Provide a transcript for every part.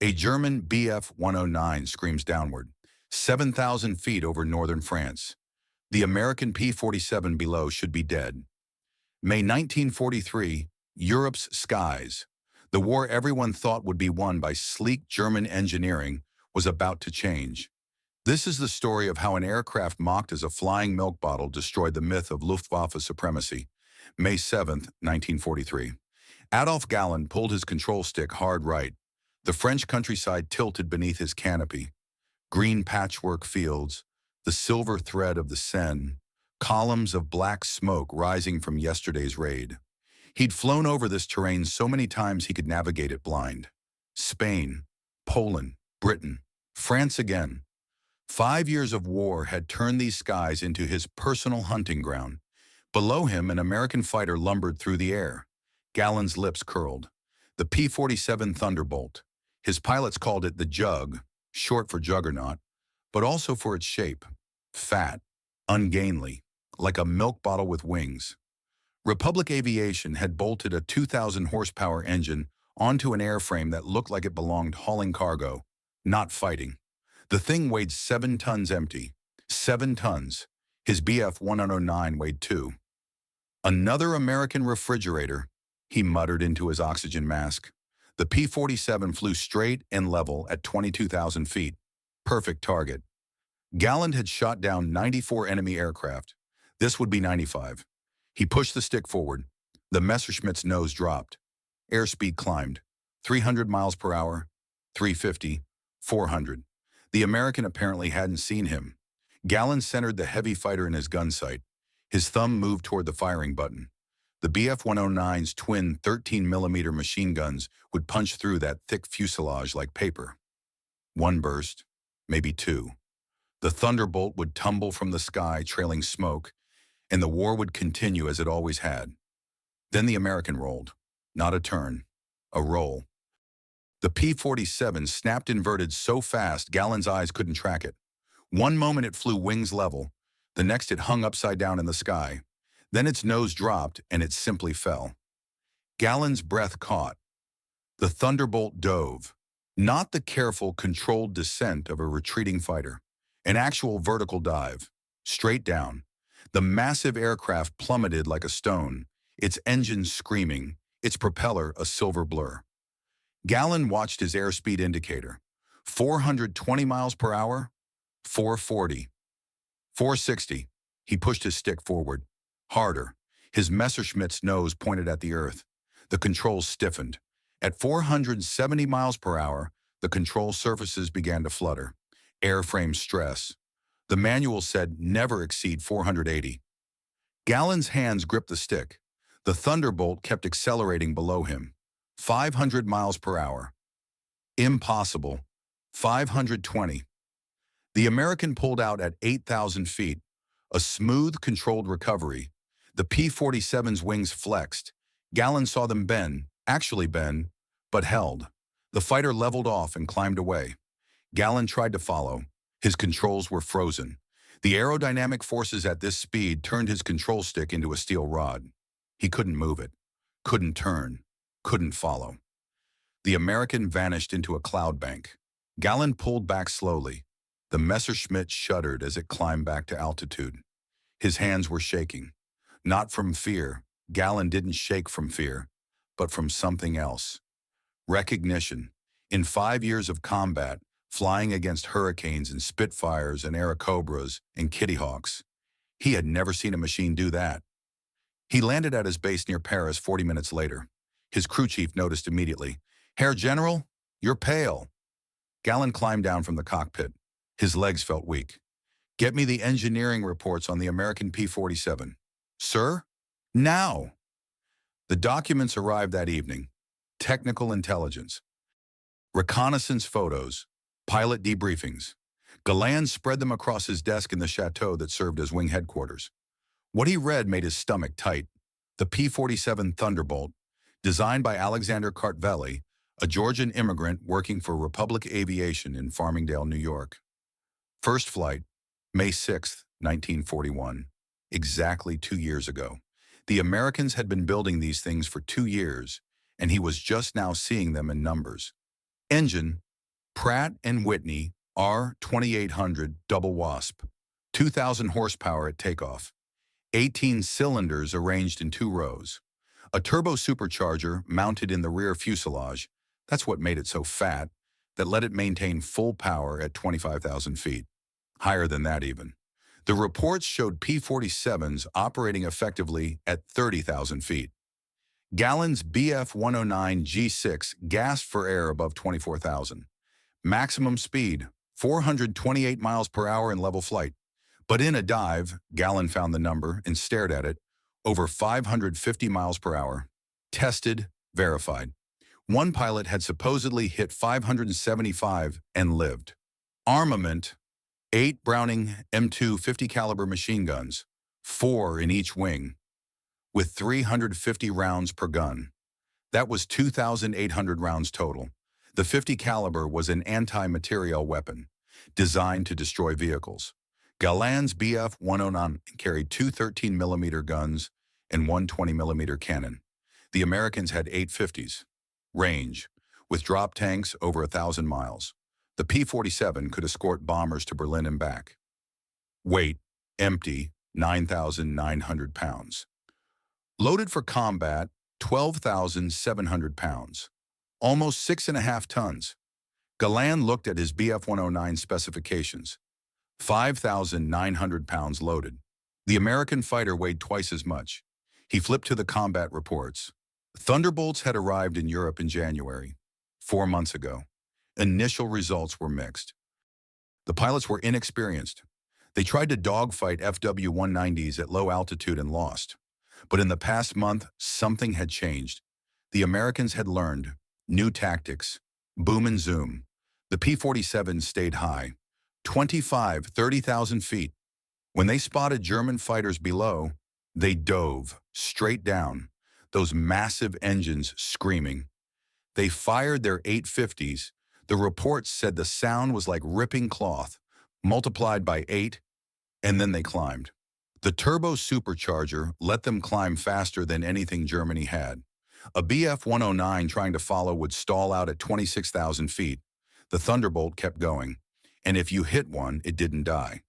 A German Bf-109 screams downward, 7,000 feet over northern France. The American P-47 below should be dead. May 1943, Europe's skies. The war everyone thought would be won by sleek German engineering was about to change. This is the story of how an aircraft mocked as a flying milk bottle destroyed the myth of Luftwaffe supremacy. May 7, 1943. Adolf Galland pulled his control stick hard right. The French countryside tilted beneath his canopy. Green patchwork fields, the silver thread of the Seine, columns of black smoke rising from yesterday's raid. He'd flown over this terrain so many times he could navigate it blind. Spain, Poland, Britain, France again. 5 years of war had turned these skies into his personal hunting ground. Below him, an American fighter lumbered through the air. Galland's lips curled. The P-47 Thunderbolt. His pilots called it the Jug, short for juggernaut, but also for its shape. Fat, ungainly, like a milk bottle with wings. Republic Aviation had bolted a 2,000 horsepower engine onto an airframe that looked like it belonged hauling cargo, not fighting. The thing weighed 7 tons empty. 7 tons. His Bf-109 weighed 2. Another American refrigerator, he muttered into his oxygen mask. The P-47 flew straight and level at 22,000 feet. Perfect target. Galland had shot down 94 enemy aircraft. This would be 95. He pushed the stick forward. The Messerschmitt's nose dropped. Airspeed climbed. 300 miles per hour, 350, 400. The American apparently hadn't seen him. Galland centered the heavy fighter in his gun sight. His thumb moved toward the firing button. The Bf-109's twin 13mm machine guns would punch through that thick fuselage like paper. One burst, maybe two. The Thunderbolt would tumble from the sky, trailing smoke, and the war would continue as it always had. Then the American rolled. Not a turn, a roll. The P-47 snapped inverted so fast Galland's eyes couldn't track it. One moment it flew wings level, the next it hung upside down in the sky. Then its nose dropped and it simply fell. Galland's breath caught. The Thunderbolt dove. Not the careful, controlled descent of a retreating fighter. An actual vertical dive. Straight down. The massive aircraft plummeted like a stone, its engines screaming, its propeller a silver blur. Galland watched his airspeed indicator. 420 miles per hour, 440. 460. He pushed his stick forward. Harder. His Messerschmitt's nose pointed at the earth. The controls stiffened. At 470 miles per hour, the control surfaces began to flutter. Airframe stress. The manual said never exceed 480. Galland's hands gripped the stick. The Thunderbolt kept accelerating below him. 500 miles per hour. Impossible. 520. The American pulled out at 8,000 feet. A smooth, controlled recovery. The P-47's wings flexed. Galland saw them bend, actually bend, but held. The fighter leveled off and climbed away. Galland tried to follow. His controls were frozen. The aerodynamic forces at this speed turned his control stick into a steel rod. He couldn't move it, couldn't turn, couldn't follow. The American vanished into a cloud bank. Galland pulled back slowly. The Messerschmitt shuddered as it climbed back to altitude. His hands were shaking. Not from fear. Galland didn't shake from fear, but from something else. Recognition. In 5 years of combat, flying against hurricanes and Spitfires and Airacobras and Kittyhawks, he had never seen a machine do that. He landed at his base near Paris 40 minutes later. His crew chief noticed immediately. "Herr General, you're pale." Galland climbed down from the cockpit. His legs felt weak. "Get me the engineering reports on the American P-47. "Sir? Now!" The documents arrived that evening. Technical intelligence. Reconnaissance photos. Pilot debriefings. Galland spread them across his desk in the chateau that served as wing headquarters. What he read made his stomach tight. The P-47 Thunderbolt, designed by Alexander Kartveli, a Georgian immigrant working for Republic Aviation in Farmingdale, New York. First flight, May 6, 1941, exactly 2 years ago. The Americans had been building these things for 2 years, and he was just now seeing them in numbers. Engine, Pratt and Whitney R2800 Double Wasp, 2,000 horsepower at takeoff, 18 cylinders arranged in 2 rows. A turbo supercharger mounted in the rear fuselage, that's what made it so fat, that let it maintain full power at 25,000 feet. Higher than that even. The reports showed P-47s operating effectively at 30,000 feet. Gallen's Bf-109 G6 gasped for air above 24,000. Maximum speed, 428 miles per hour in level flight. But in a dive, Gallen found the number and stared at it, over 550 miles per hour. Tested, verified. One pilot had supposedly hit 575 and lived. Armament, 8 Browning M2 50 caliber machine guns, 4 in each wing, with 350 rounds per gun. That was 2,800 rounds total. The 50 caliber was an anti-materiel weapon, designed to destroy vehicles. Gallen's Bf-109 carried 2 13mm guns and 1 20mm cannon. The Americans had 8 50s. Range, with drop tanks over 1,000 miles. The P-47 could escort bombers to Berlin and back. Weight, empty, 9,900 pounds. Loaded for combat, 12,700 pounds. Almost 6.5 tons. Gallen looked at his Bf-109 specifications. 5,900 pounds loaded. The American fighter weighed twice as much. He flipped to the combat reports. Thunderbolts had arrived in Europe in January, 4 months ago. Initial results were mixed. The pilots were inexperienced. They tried to dogfight FW-190s at low altitude and lost. But in the past month, something had changed. The Americans had learned new tactics, boom and zoom. The P-47 stayed high, 25, 30,000 feet. When they spotted German fighters below, they dove straight down, those massive engines screaming. They fired their 850s. The reports said the sound was like ripping cloth, multiplied by 8, and then they climbed. The turbo supercharger let them climb faster than anything Germany had. A Bf-109 trying to follow would stall out at 26,000 feet. The Thunderbolt kept going, and if you hit one, it didn't die.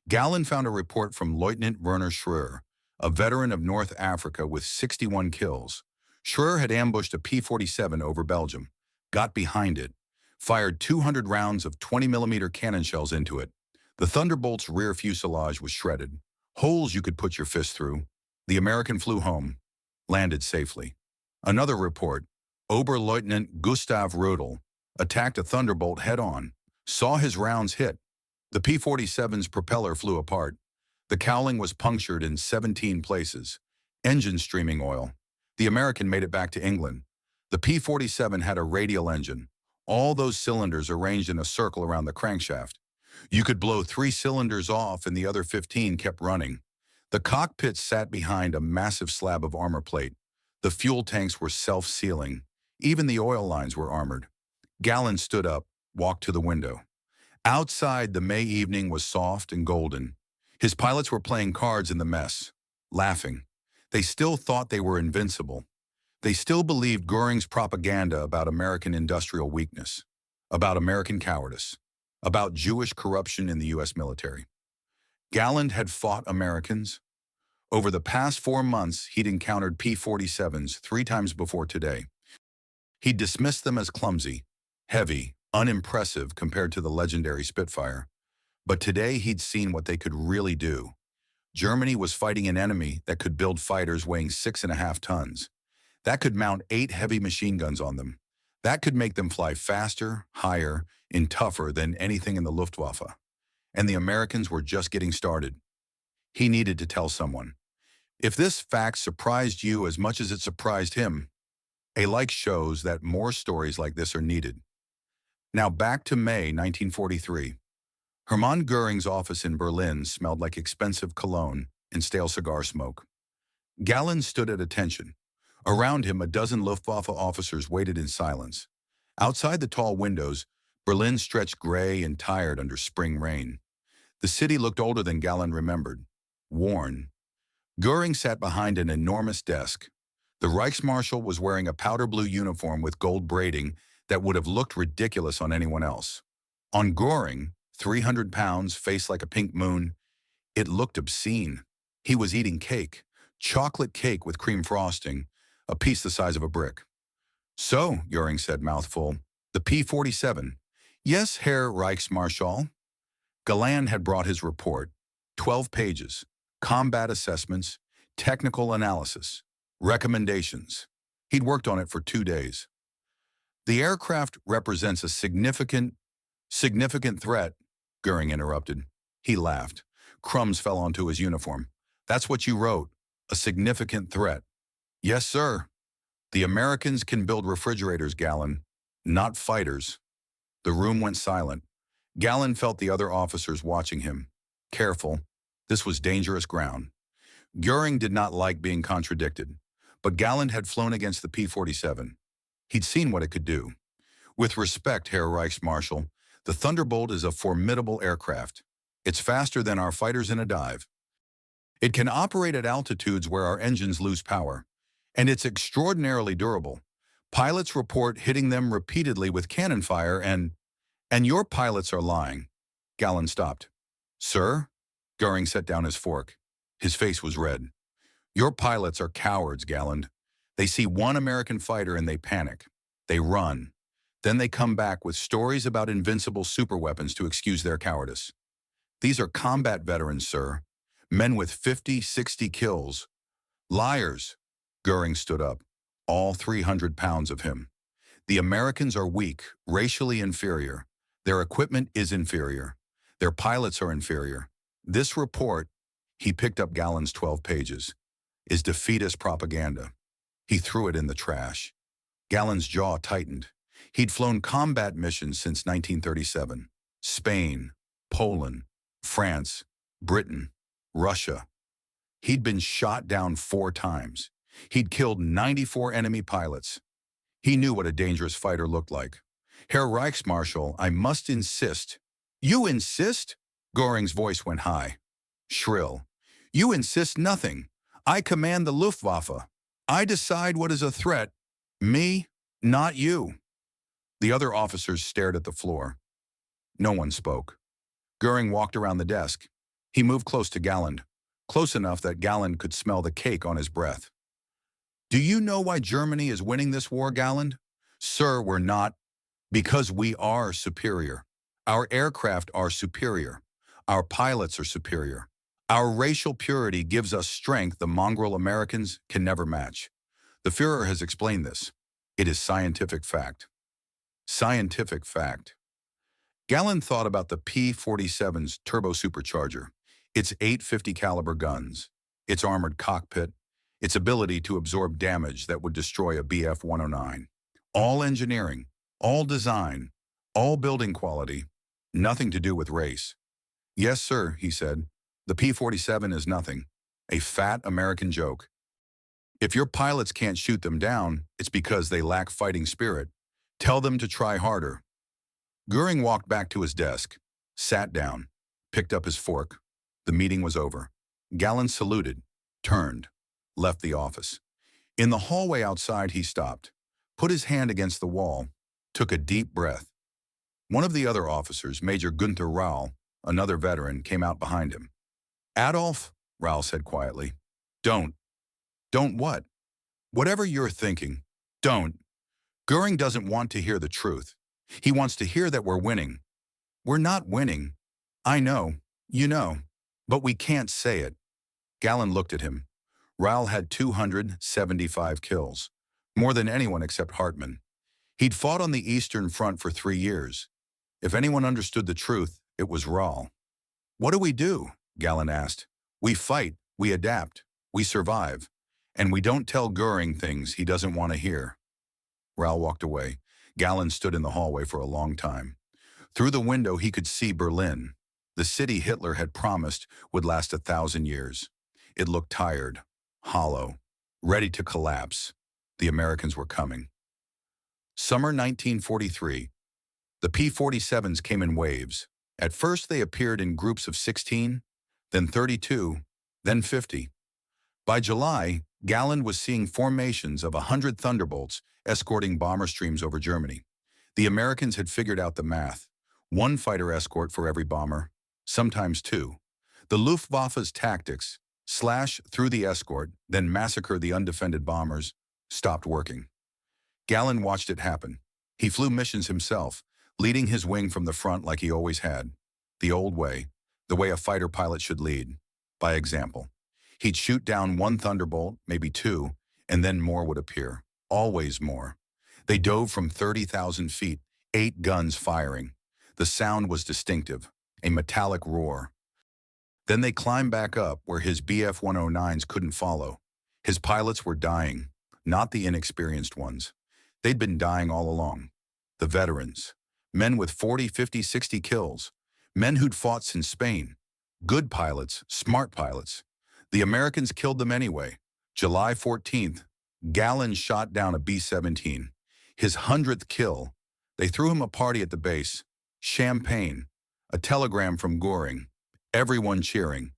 Gallen found a report from Lieutenant Werner Schröer, a veteran of North Africa with 61 kills. Schröer had ambushed a P-47 over Belgium, got behind it, fired 200 rounds of 20mm cannon shells into it. The Thunderbolt's rear fuselage was shredded. Holes you could put your fist through. The American flew home, landed safely. Another report, Oberleutnant Gustav Rödel attacked a Thunderbolt head-on, saw his rounds hit. The P-47's propeller flew apart. The cowling was punctured in 17 places. Engine streaming oil. The American made it back to England. The P-47 had a radial engine. All those cylinders arranged in a circle around the crankshaft. You could blow 3 cylinders off and the other 15 kept running. The cockpit sat behind a massive slab of armor plate. The fuel tanks were self-sealing. Even the oil lines were armored. Gallen stood up, walked to the window. Outside, the May evening was soft and golden. His pilots were playing cards in the mess, laughing. They still thought they were invincible. They still believed Göring's propaganda about American industrial weakness, about American cowardice, about Jewish corruption in the U.S. military. Gallen had fought Americans. Over the past 4 months, he'd encountered P-47s 3 times before today. He'd dismissed them as clumsy, heavy, unimpressive compared to the legendary Spitfire. But today he'd seen what they could really do. Germany was fighting an enemy that could build fighters weighing 6.5 tons. That could mount 8 heavy machine guns on them. That could make them fly faster, higher, and tougher than anything in the Luftwaffe. And the Americans were just getting started. He needed to tell someone. If this fact surprised you as much as it surprised him, a like shows that more stories like this are needed. Now back to May 1943. Hermann Göring's office in Berlin smelled like expensive cologne and stale cigar smoke. Gallen stood at attention. Around him, a dozen Luftwaffe officers waited in silence. Outside the tall windows, Berlin stretched gray and tired under spring rain. The city looked older than Gallen remembered, worn. Göring sat behind an enormous desk. The Reichsmarshal was wearing a powder blue uniform with gold braiding that would have looked ridiculous on anyone else. On Goring, 300 pounds, face like a pink moon, it looked obscene. He was eating cake, chocolate cake with cream frosting, a piece the size of a brick. So, Goring said, mouthful, the P-47. Yes, Herr Reichsmarschall. Galland had brought his report, 12 pages, combat assessments, technical analysis, recommendations. He'd worked on it for 2 days. The aircraft represents a significant threat, Goering interrupted. He laughed. Crumbs fell onto his uniform. That's what you wrote, a significant threat. Yes, sir. The Americans can build refrigerators, Galland, not fighters. The room went silent. Galland felt the other officers watching him. Careful. This was dangerous ground. Goering did not like being contradicted, but Galland had flown against the P-47. He'd seen what it could do. With respect, Herr Reichsmarschall, the Thunderbolt is a formidable aircraft. It's faster than our fighters in a dive. It can operate at altitudes where our engines lose power, and it's extraordinarily durable. Pilots report hitting them repeatedly with cannon fire and your pilots are lying. Galland stopped. Sir? Goering set down his fork. His face was red. Your pilots are cowards, Galland. They see one American fighter and they panic. They run. Then they come back with stories about invincible superweapons to excuse their cowardice. These are combat veterans, sir. Men with 50, 60 kills. Liars. Goering stood up. All 300 pounds of him. The Americans are weak, racially inferior. Their equipment is inferior. Their pilots are inferior. This report, he picked up Galland's 12 pages, is defeatist propaganda. He threw it in the trash. Galland's jaw tightened. He'd flown combat missions since 1937. Spain, Poland, France, Britain, Russia. He'd been shot down 4 times. He'd killed 94 enemy pilots. He knew what a dangerous fighter looked like. Herr Reichsmarschall, I must insist. You insist? Goring's voice went high, shrill. You insist nothing. I command the Luftwaffe. I decide what is a threat. Me, not you. The other officers stared at the floor. No one spoke. Goering walked around the desk. He moved close to Galland, close enough that Galland could smell the cake on his breath. Do you know why Germany is winning this war, Galland? Sir, we're not. Because we are superior. Our aircraft are superior. Our pilots are superior. Our racial purity gives us strength the mongrel Americans can never match. The Führer has explained this. It is scientific fact. Scientific fact. Galland thought about the P-47's turbo supercharger, its 850 caliber guns, its armored cockpit, its ability to absorb damage that would destroy a Bf-109. All engineering, all design, all building quality, nothing to do with race. Yes, sir, he said. The P-47 is nothing. A fat American joke. If your pilots can't shoot them down, it's because they lack fighting spirit. Tell them to try harder. Goering walked back to his desk, sat down, picked up his fork. The meeting was over. Galland saluted, turned, left the office. In the hallway outside, he stopped, put his hand against the wall, took a deep breath. One of the other officers, Major Gunther Rau, another veteran, came out behind him. Adolf, Rau said quietly, don't. Don't what? Whatever you're thinking, don't. Goering doesn't want to hear the truth. He wants to hear that we're winning. We're not winning. I know, you know, but we can't say it. Galland looked at him. Rau had 275 kills, more than anyone except Hartmann. He'd fought on the Eastern Front for 3 years. If anyone understood the truth, it was Rau. What do we do? Galland asked. We fight, we adapt, we survive, and we don't tell Goering things he doesn't want to hear. Rau walked away. Galland stood in the hallway for a long time. Through the window he could see Berlin, the city Hitler had promised would last 1,000 years. It looked tired, hollow, ready to collapse. The Americans were coming. Summer 1943. The P-47s came in waves. At first they appeared in groups of 16, then 32, then 50. By July, Galland was seeing formations of 100 Thunderbolts escorting bomber streams over Germany. The Americans had figured out the math. One fighter escort for every bomber, sometimes two. The Luftwaffe's tactics, slash through the escort, then massacre the undefended bombers, stopped working. Gallon watched it happen. He flew missions himself, leading his wing from the front like he always had. The old way, the way a fighter pilot should lead, by example. He'd shoot down one Thunderbolt, maybe two, and then more would appear. Always more. They dove from 30,000 feet, 8 guns firing. The sound was distinctive, a metallic roar. Then they climbed back up where his Bf-109s couldn't follow. His pilots were dying, not the inexperienced ones. They'd been dying all along. The veterans. Men with 40, 50, 60 kills. Men who'd fought since Spain. Good pilots, smart pilots. The Americans killed them anyway. July 14th, Gallon shot down a B-17. His 100th kill. They threw him a party at the base. Champagne. A telegram from Goring. Everyone cheering.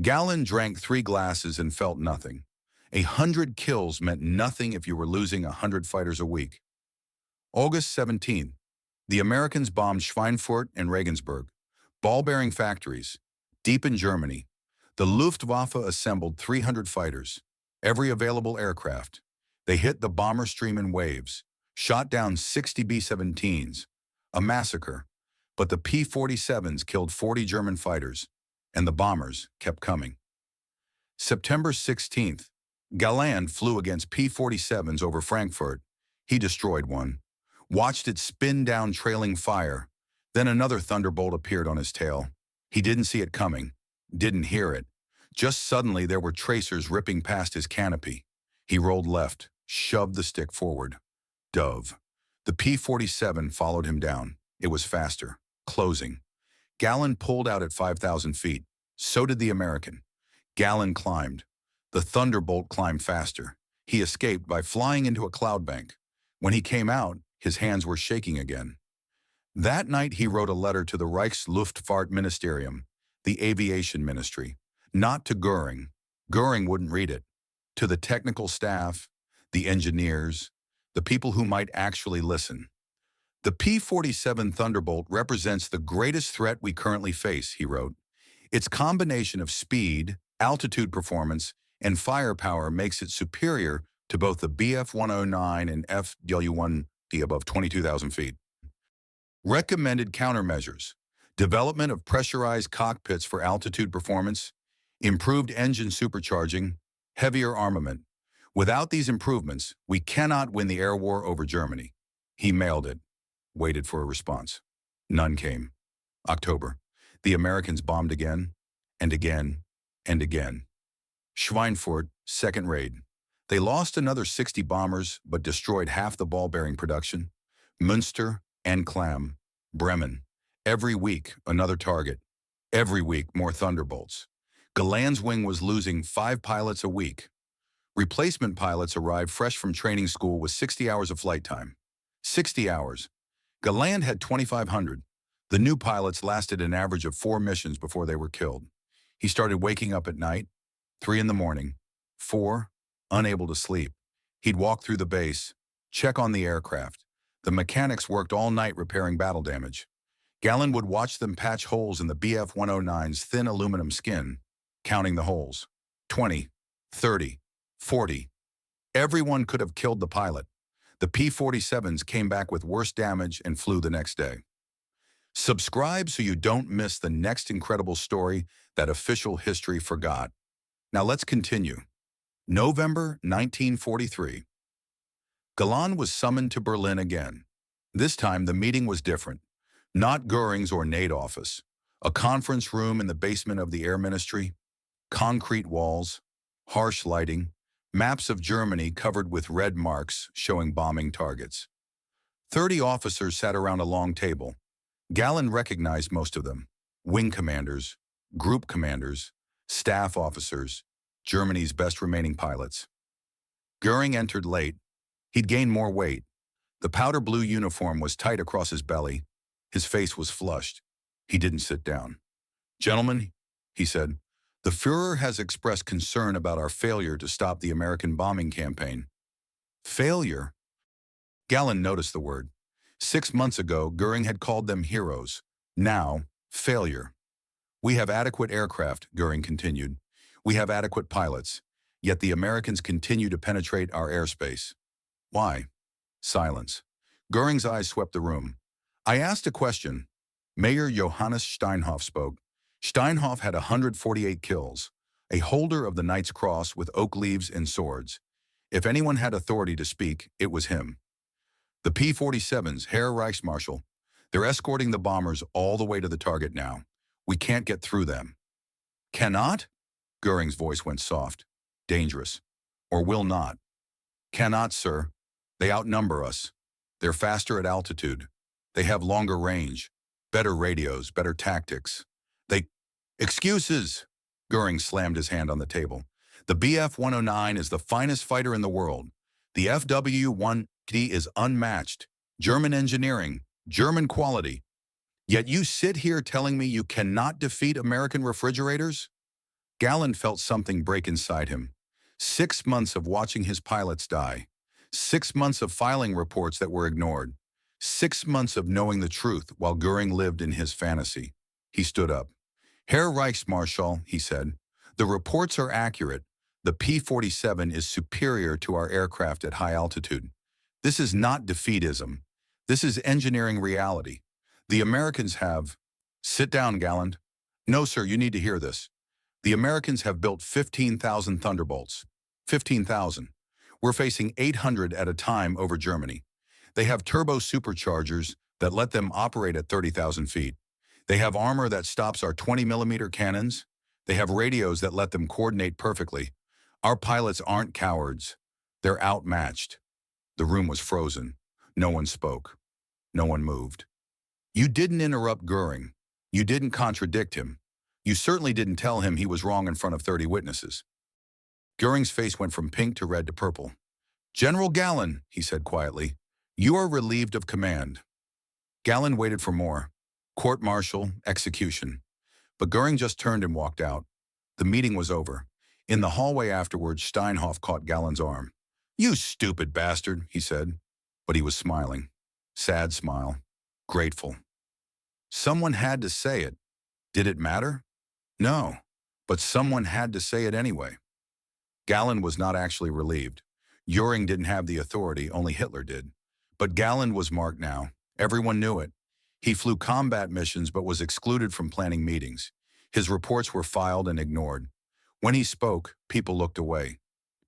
Gallon drank 3 glasses and felt nothing. 100 kills meant nothing if you were losing 100 fighters a week. August 17th, the Americans bombed Schweinfurt and Regensburg, ball-bearing factories, deep in Germany. The Luftwaffe assembled 300 fighters, every available aircraft. They hit the bomber stream in waves, shot down 60 B-17s, a massacre. But the P-47s killed 40 German fighters, and the bombers kept coming. September 16th, Galland flew against P-47s over Frankfurt. He destroyed one, watched it spin down trailing fire. Then another Thunderbolt appeared on his tail. He didn't see it coming, didn't hear it. Just suddenly there were tracers ripping past his canopy. He rolled left, shoved the stick forward. Dove. The P-47 followed him down. It was faster, closing. Gallon pulled out at 5,000 feet. So did the American. Gallon climbed. The Thunderbolt climbed faster. He escaped by flying into a cloud bank. When he came out, his hands were shaking again. That night he wrote a letter to the Reichsluftfahrtministerium, the aviation ministry, not to Goering. Goering wouldn't read it. To the technical staff, the engineers, the people who might actually listen. The P-47 Thunderbolt represents the greatest threat we currently face, he wrote. Its combination of speed, altitude performance, and firepower makes it superior to both the Bf-109 and FW-1D above 22,000 feet. Recommended countermeasures: development of pressurized cockpits for altitude performance, improved engine supercharging, heavier armament. Without these improvements, we cannot win the air war over Germany. He mailed it, waited for a response. None came. October. The Americans bombed again, and again, and again. Schweinfurt, second raid. They lost another 60 bombers, but destroyed half the ball-bearing production. Münster and Clam. Bremen. Every week, another target. Every week, more Thunderbolts. Galland's wing was losing 5 pilots a week. Replacement pilots arrived fresh from training school with 60 hours of flight time. 60 hours. Galland had 2,500. The new pilots lasted an average of 4 missions before they were killed. He started waking up at night, 3 in the morning, 4, unable to sleep. He'd walk through the base, check on the aircraft. The mechanics worked all night repairing battle damage. Gallon would watch them patch holes in the Bf-109's thin aluminum skin, counting the holes. 20, 30, 40. Everyone could have killed the pilot. The P-47s came back with worse damage and flew the next day. Subscribe so you don't miss the next incredible story that official history forgot. Now let's continue. November 1943. Galland was summoned to Berlin again. This time the meeting was different. Not Goering's ornate office. A conference room in the basement of the Air Ministry. Concrete walls, harsh lighting, maps of Germany covered with red marks showing bombing targets. 30 officers sat around a long table. Gallon recognized most of them. Wing commanders, group commanders, staff officers, Germany's best remaining pilots. Goering entered late. He'd gained more weight. The powder blue uniform was tight across his belly. His face was flushed. He didn't sit down. "Gentlemen," he said, "the Führer has expressed concern about our failure to stop the American bombing campaign." Failure? Gallon noticed the word. 6 months ago, Goering had called them heroes. Now, failure. We have adequate aircraft, Goering continued. We have adequate pilots. Yet the Americans continue to penetrate our airspace. Why? Silence. Goering's eyes swept the room. I asked a question. Mayor Johannes Steinhoff spoke. Steinhoff had 148 kills, a holder of the Knight's Cross with oak leaves and swords. If anyone had authority to speak, it was him. The P-47s, Herr Reichsmarschall, they're escorting the bombers all the way to the target now. We can't get through them. Cannot? Goering's voice went soft. Dangerous. Or will not. Cannot, sir. They outnumber us. They're faster at altitude. They have longer range, better radios, better tactics. Excuses! Goering slammed his hand on the table. The Bf-109 is the finest fighter in the world. The FW-1D is unmatched. German engineering, German quality. Yet you sit here telling me you cannot defeat American refrigerators? Galland felt something break inside him. 6 months of watching his pilots die. 6 months of filing reports that were ignored. 6 months of knowing the truth while Goering lived in his fantasy. He stood up. Herr Reichsmarschall, he said, the reports are accurate. The P-47 is superior to our aircraft at high altitude. This is not defeatism. This is engineering reality. The Americans have... Sit down, Galland. No, sir, you need to hear this. The Americans have built 15,000 Thunderbolts. 15,000. We're facing 800 at a time over Germany. They have turbo superchargers that let them operate at 30,000 feet. They have armor that stops our 20mm cannons. They have radios that let them coordinate perfectly. Our pilots aren't cowards. They're outmatched. The room was frozen. No one spoke. No one moved. You didn't interrupt Goering. You didn't contradict him. You certainly didn't tell him he was wrong in front of 30 witnesses. Goering's face went from pink to red to purple. General Galland, he said quietly, you are relieved of command. Galland waited for more. Court-martial, execution. But Goering just turned and walked out. The meeting was over. In the hallway afterwards, Steinhoff caught Galland's arm. You stupid bastard, he said. But he was smiling. Sad smile. Grateful. Someone had to say it. Did it matter? No. But someone had to say it anyway. Galland was not actually relieved. Göring didn't have the authority, only Hitler did. But Galland was marked now. Everyone knew it. He flew combat missions but was excluded from planning meetings. His reports were filed and ignored. When he spoke, people looked away.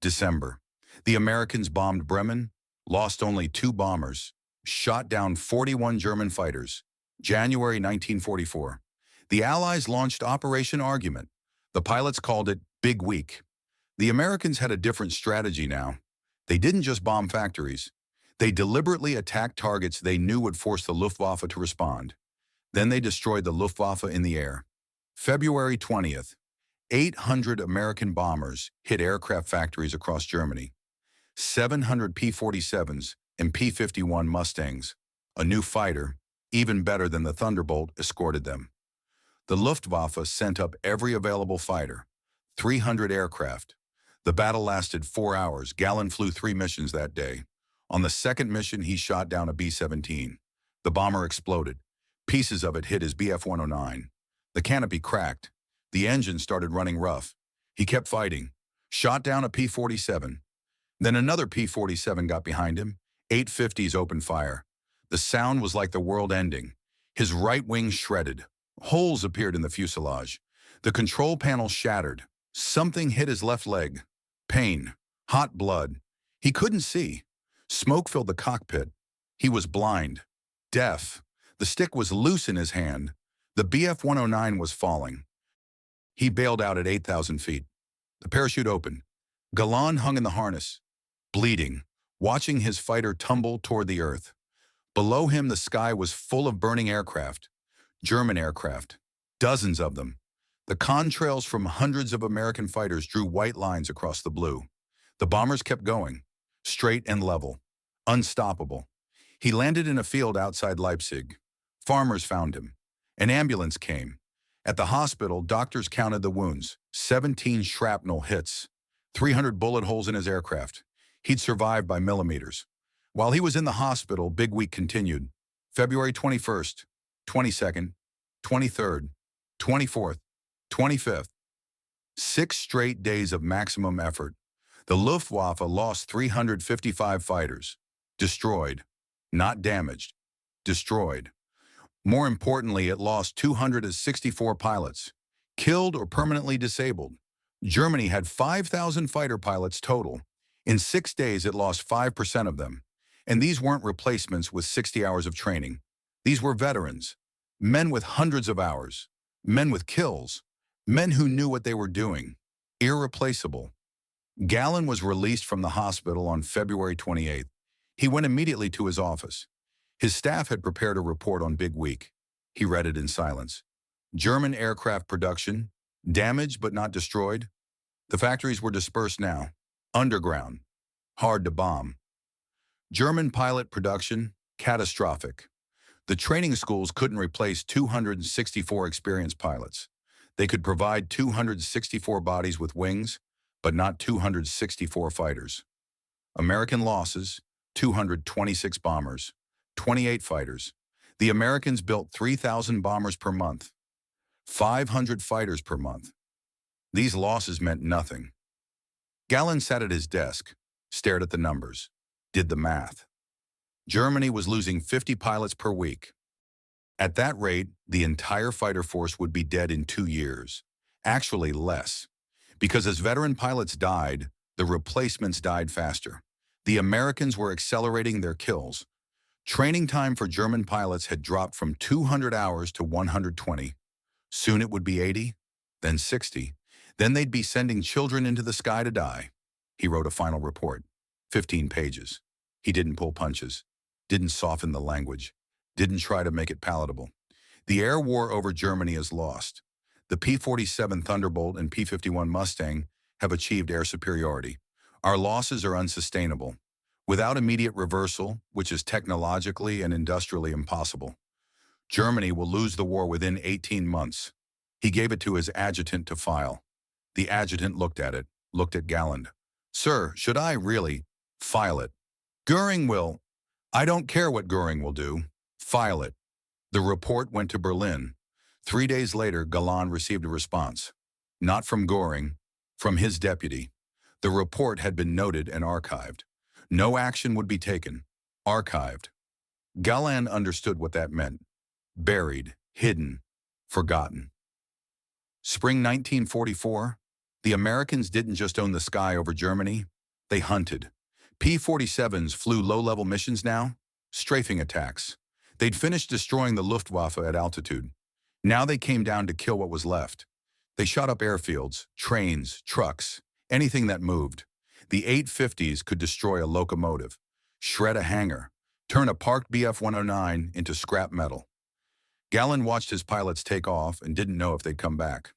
December. The Americans bombed Bremen, lost only 2 bombers, shot down 41 German fighters. January 1944. The Allies launched Operation Argument. The pilots called it Big Week. The Americans had a different strategy now. They didn't just bomb factories. They deliberately attacked targets they knew would force the Luftwaffe to respond. Then they destroyed the Luftwaffe in the air. February 20th. 800 American bombers hit aircraft factories across Germany. 700 P-47s and P-51 Mustangs, a new fighter, even better than the Thunderbolt, escorted them. The Luftwaffe sent up every available fighter, 300 aircraft. The battle lasted 4 hours. Galland flew 3 missions that day. On the second mission, he shot down a B-17. The bomber exploded. Pieces of it hit his Bf-109. The canopy cracked. The engine started running rough. He kept fighting. Shot down a P-47. Then another P-47 got behind him. 850s opened fire. The sound was like the world ending. His right wing shredded. Holes appeared in the fuselage. The control panel shattered. Something hit his left leg. Pain. Hot blood. He couldn't see. Smoke filled the cockpit. He was blind. Deaf. The stick was loose in his hand. The Bf-109 was falling. He bailed out at 8,000 feet. The parachute opened. Galland hung in the harness, bleeding, watching his fighter tumble toward the earth. Below him, the sky was full of burning aircraft. German aircraft. Dozens of them. The contrails from hundreds of American fighters drew white lines across the blue. The bombers kept going, straight and level, unstoppable. He landed in a field outside Leipzig. Farmers found him. An ambulance came. At the hospital, doctors counted the wounds. 17 shrapnel hits. 300 bullet holes in his aircraft. He'd survived by millimeters. While he was in the hospital, Big Week continued. February 21st, 22nd, 23rd, 24th, 25th. 6 straight days of maximum effort. The Luftwaffe lost 355 fighters. Destroyed. Not damaged. Destroyed. More importantly, it lost 264 pilots. Killed or permanently disabled. Germany had 5,000 fighter pilots total. In 6 days, it lost 5% of them. And these weren't replacements with 60 hours of training. These were veterans. Men with hundreds of hours. Men with kills. Men who knew what they were doing. Irreplaceable. Gallon was released from the hospital on February 28th. He went immediately to his office. His staff had prepared a report on Big Week. He read it in silence. German aircraft production, damaged but not destroyed. The factories were dispersed now, underground, hard to bomb. German pilot production, catastrophic. The training schools couldn't replace 264 experienced pilots. They could provide 264 bodies with wings, but not 264 fighters. American losses, 226 bombers, 28 fighters. The Americans built 3,000 bombers per month, 500 fighters per month. These losses meant nothing. Gallon sat at his desk, stared at the numbers, did the math. Germany was losing 50 pilots per week. At that rate, the entire fighter force would be dead in 2 years. Actually less. Because as veteran pilots died, the replacements died faster. The Americans were accelerating their kills. Training time for German pilots had dropped from 200 hours to 120. Soon it would be 80, then 60. Then they'd be sending children into the sky to die. He wrote a final report, 15 pages. He didn't pull punches, didn't soften the language, didn't try to make it palatable. The air war over Germany is lost. The P-47 Thunderbolt and P-51 Mustang have achieved air superiority. Our losses are unsustainable. Without immediate reversal, which is technologically and industrially impossible, Germany will lose the war within 18 months. He gave it to his adjutant to file. The adjutant looked at it, looked at Galland. Sir, should I really file it? Goering will. I don't care what Goering will do. File it. The report went to Berlin. 3 days later, Galland received a response. Not from Goering, from his deputy. The report had been noted and archived. No action would be taken. Archived. Galland understood what that meant. Buried, hidden, forgotten. Spring 1944, the Americans didn't just own the sky over Germany, they hunted. P-47s flew low-level missions now, strafing attacks. They'd finished destroying the Luftwaffe at altitude. Now they came down to kill what was left. They shot up airfields, trains, trucks, anything that moved. The 850s could destroy a locomotive, shred a hangar, turn a parked Bf-109 into scrap metal. Galland watched his pilots take off and didn't know if they'd come back.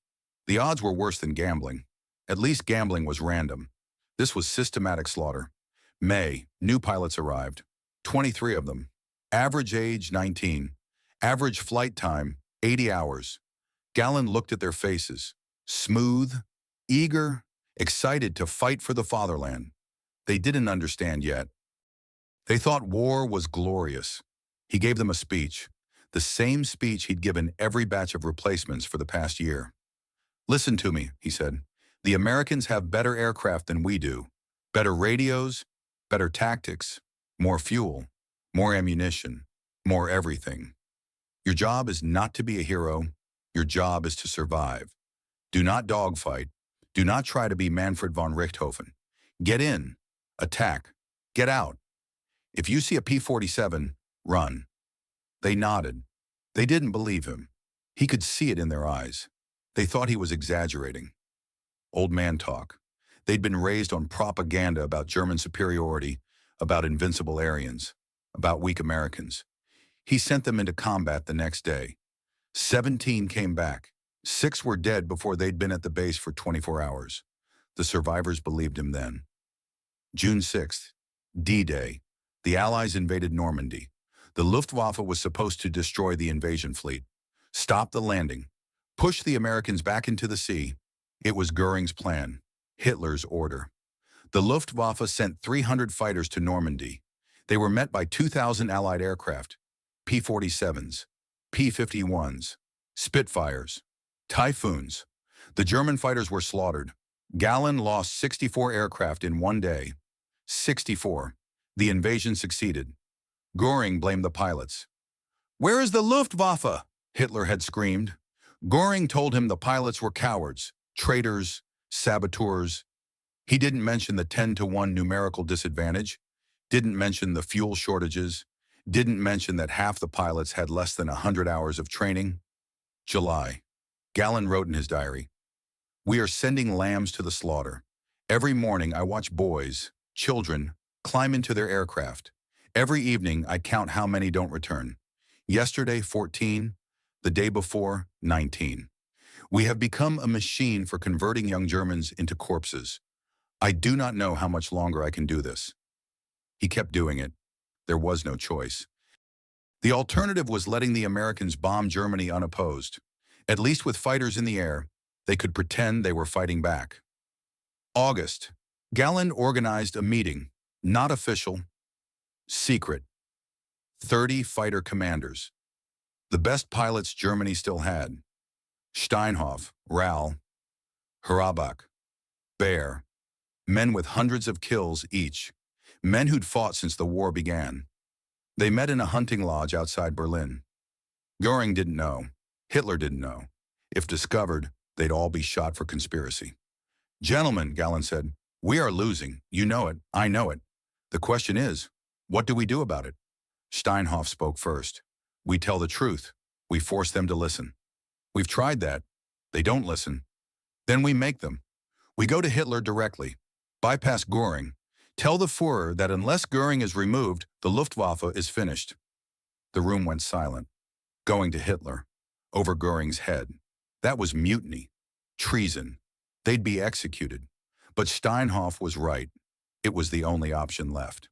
The odds were worse than gambling. At least gambling was random. This was systematic slaughter. May, new pilots arrived. 23 of them. Average age, 19. Average flight time, 80 hours. Galland looked at their faces. Smooth, eager, excited to fight for the fatherland. They didn't understand yet. They thought war was glorious. He gave them a speech. The same speech he'd given every batch of replacements for the past year. Listen to me, he said. The Americans have better aircraft than we do. Better radios, better tactics, more fuel, more ammunition, more everything. Your job is not to be a hero. Your job is to survive. Do not dogfight. Do not try to be Manfred von Richthofen. Get in. Attack. Get out. If you see a P-47, run. They nodded. They didn't believe him. He could see it in their eyes. They thought he was exaggerating. Old man talk. They'd been raised on propaganda about German superiority, about invincible Aryans, about weak Americans. He sent them into combat the next day. 17 came back. 6 were dead before they'd been at the base for 24 hours. The survivors believed him then. June 6th, D-Day. The Allies invaded Normandy. The Luftwaffe was supposed to destroy the invasion fleet, stop the landing, push the Americans back into the sea. It was Goering's plan, Hitler's order. The Luftwaffe sent 300 fighters to Normandy. They were met by 2,000 Allied aircraft. P-47s, P-51s, Spitfires, Typhoons. The German fighters were slaughtered. Gallen lost 64 aircraft in one day. 64. The invasion succeeded. Göring blamed the pilots. "Where is the Luftwaffe?" Hitler had screamed. Göring told him the pilots were cowards, traitors, saboteurs. He didn't mention the 10-to-1 numerical disadvantage, didn't mention the fuel shortages, didn't mention that half the pilots had less than 100 hours of training. July. Gallen wrote in his diary, "We are sending lambs to the slaughter. Every morning I watch boys, children, climb into their aircraft. Every evening I count how many don't return. Yesterday, 14. The day before, 19. We have become a machine for converting young Germans into corpses. I do not know how much longer I can do this." He kept doing it. There was no choice. The alternative was letting the Americans bomb Germany unopposed. At least with fighters in the air, they could pretend they were fighting back. August. Gallen organized a meeting, not official, secret. 30 fighter commanders. The best pilots Germany still had. Steinhoff, Rall, Harabach, Baer. Men with hundreds of kills each. Men who'd fought since the war began. They met in a hunting lodge outside Berlin. Göring didn't know. Hitler didn't know. If discovered, they'd all be shot for conspiracy. "Gentlemen," Gallen said, "we are losing. You know it. I know it. The question is, what do we do about it?" Steinhoff spoke first. "We tell the truth. We force them to listen. We've tried that. They don't listen. Then we make them. We go to Hitler directly. Bypass Göring. Tell the Führer that unless Göring is removed, the Luftwaffe is finished." The room went silent. Going to Hitler. Over Göring's head. That was mutiny. Treason. They'd be executed. But Steinhoff was right. It was the only option left.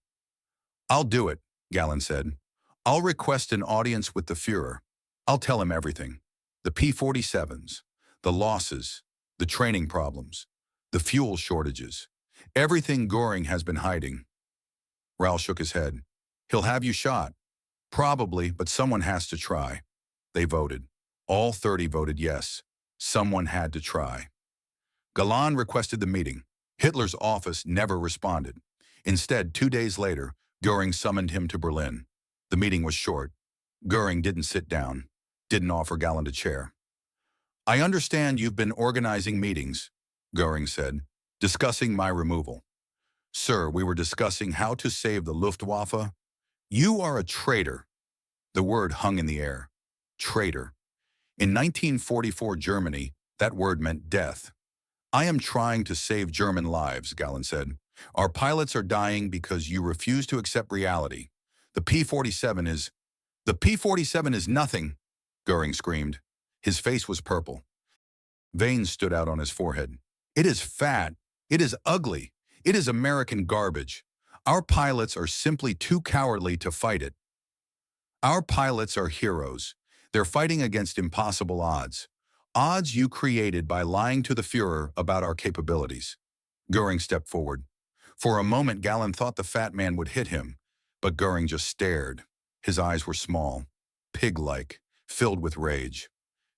"I'll do it," Gallen said. "I'll request an audience with the Führer. I'll tell him everything. The P-47s, the losses, the training problems, the fuel shortages, everything Göring has been hiding." Rall shook his head. "He'll have you shot." "Probably, but someone has to try." They voted. All 30 voted yes. Someone had to try. Gallen requested the meeting. Hitler's office never responded. Instead, 2 days later, Göring summoned him to Berlin. The meeting was short. Göring didn't sit down, didn't offer Gallen a chair. "I understand you've been organizing meetings," Göring said, "discussing my removal." "Sir, we were discussing how to save the Luftwaffe." "You are a traitor." The word hung in the air. Traitor. In 1944 Germany, that word meant death. "I am trying to save German lives," Gallen said. "Our pilots are dying because you refuse to accept reality. The P-47 is..." "The P-47 is nothing," Göring screamed. His face was purple. Veins stood out on his forehead. "It is fat. It is ugly. It is American garbage. Our pilots are simply too cowardly to fight it. Our pilots are heroes. They're fighting against impossible odds. Odds you created by lying to the Führer about our capabilities." Göring stepped forward. For a moment, Gallen thought the fat man would hit him, but Göring just stared. His eyes were small, pig-like, filled with rage.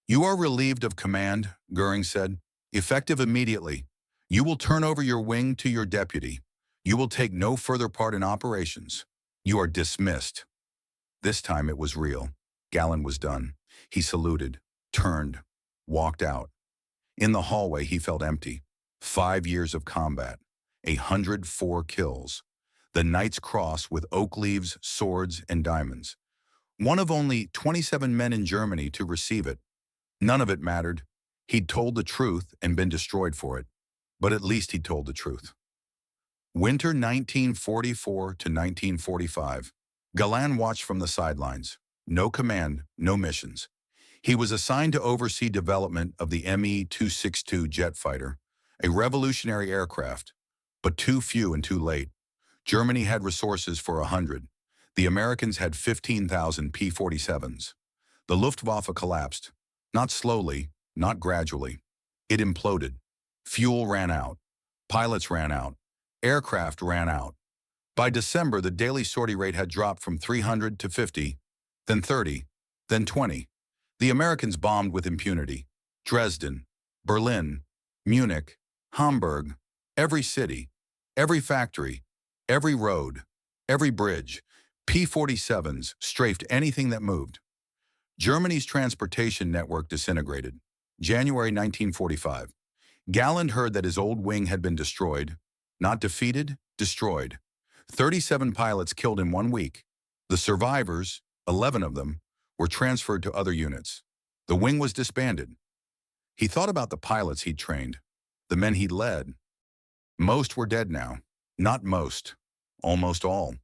"You are relieved of command," Göring said. "Effective immediately. You will turn over your wing to your deputy. You will take no further part in operations. You are dismissed." This time it was real. Gallen was done. He saluted, turned, walked out. In the hallway, he felt empty. 5 years of combat, 104 kills. The Knight's Cross with oak leaves, swords, and diamonds. One of only 27 men in Germany to receive it. None of it mattered. He'd told the truth and been destroyed for it. But at least he'd told the truth. Winter 1944 to 1945. Gallen watched from the sidelines. No command, no missions. He was assigned to oversee development of the Me-262 jet fighter, a revolutionary aircraft, but too few and too late. Germany had resources for 100. The Americans had 15,000 P-47s. The Luftwaffe collapsed. Not slowly, not gradually. It imploded. Fuel ran out. Pilots ran out. Aircraft ran out. By December, the daily sortie rate had dropped from 300 to 50. then 30, then 20. The Americans bombed with impunity. Dresden, Berlin, Munich, Hamburg, every city, every factory, every road, every bridge. P-47s strafed anything that moved. Germany's transportation network disintegrated. January 1945. Galland heard that his old wing had been destroyed. Not defeated, destroyed. 37 pilots killed in 1 week. The survivors, 11 of them, were transferred to other units. The wing was disbanded. He thought about the pilots he'd trained, the men he'd led. Most were dead now. Not most. Almost all.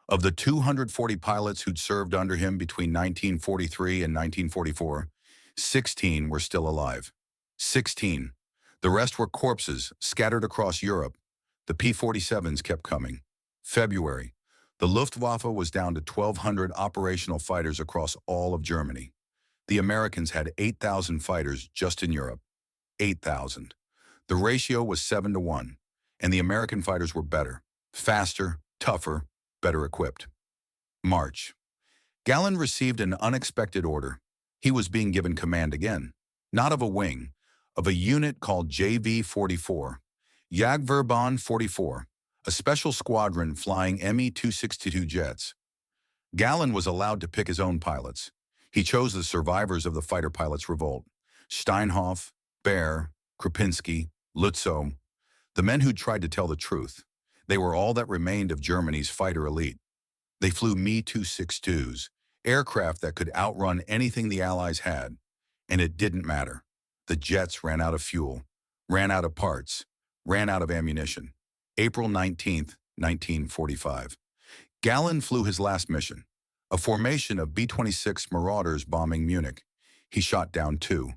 Of the 240 pilots who'd served under him between 1943 and 1944, 16 were still alive. 16. The rest were corpses scattered across Europe. The P-47s kept coming. February. The Luftwaffe was down to 1,200 operational fighters across all of Germany. The Americans had 8,000 fighters just in Europe. 8,000. The ratio was 7-1, and the American fighters were better, faster, tougher, better equipped. March. Galland received an unexpected order. He was being given command again, not of a wing, of a unit called JV-44, Jagdverband 44, a special squadron flying Me-262 jets. Galland was allowed to pick his own pilots. He chose the survivors of the fighter pilots' revolt: Steinhoff, Baer, Krupinski, Lutzow, the men who tried to tell the truth. They were all that remained of Germany's fighter elite. They flew Me-262s, aircraft that could outrun anything the Allies had. And it didn't matter. The jets ran out of fuel, ran out of parts, ran out of ammunition. April 19, 1945. Galland flew his last mission, a formation of B-26 Marauders bombing Munich. He shot down 2.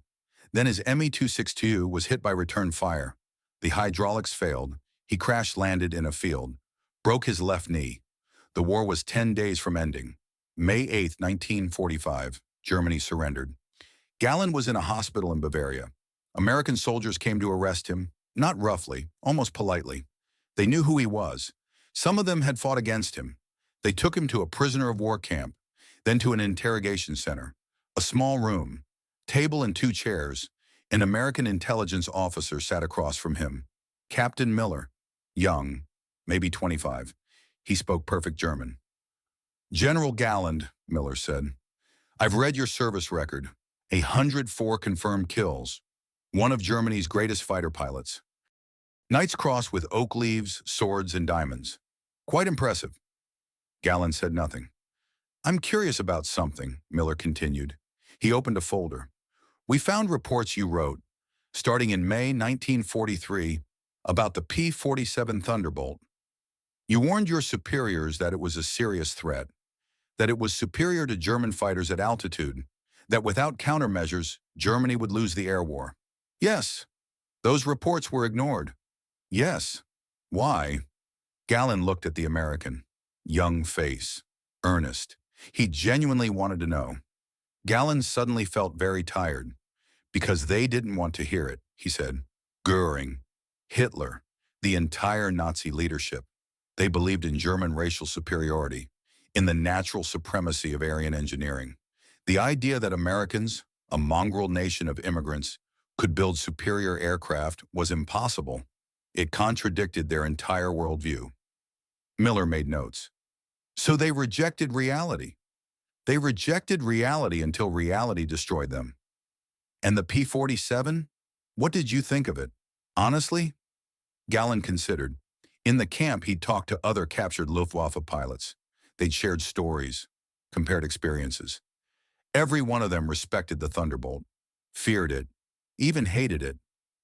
Then his Me-262 was hit by return fire. The hydraulics failed. He crash-landed in a field, broke his left knee. The war was 10 days from ending. May 8, 1945, Germany surrendered. Galland was in a hospital in Bavaria. American soldiers came to arrest him, not roughly, almost politely. They knew who he was. Some of them had fought against him. They took him to a prisoner of war camp, then to an interrogation center. A small room, table and 2 chairs. An American intelligence officer sat across from him. Captain Miller. Young, maybe 25. He spoke perfect German. "General Galland," Miller said, "I've read your service record. 104 confirmed kills. One of Germany's greatest fighter pilots. Knight's Cross with oak leaves, swords, and diamonds. Quite impressive." Galland said nothing. "I'm curious about something," Miller continued. He opened a folder. "We found reports you wrote, starting in May 1943, about the P-47 Thunderbolt. You warned your superiors that it was a serious threat, that it was superior to German fighters at altitude, that without countermeasures, Germany would lose the air war." "Yes." "Those reports were ignored." "Yes." "Why?" Galland looked at the American. Young face. Earnest. He genuinely wanted to know. Galland suddenly felt very tired. "Because they didn't want to hear it," he said. "Goering, Hitler, the entire Nazi leadership. They believed in German racial superiority, in the natural supremacy of Aryan engineering. The idea that Americans, a mongrel nation of immigrants, could build superior aircraft was impossible. It contradicted their entire worldview." Miller made notes. "So they rejected reality. They rejected reality until reality destroyed them. And the P-47? What did you think of it? Honestly?" Galland considered. In the camp, he'd talked to other captured Luftwaffe pilots. They'd shared stories, compared experiences. Every one of them respected the Thunderbolt, feared it, even hated it,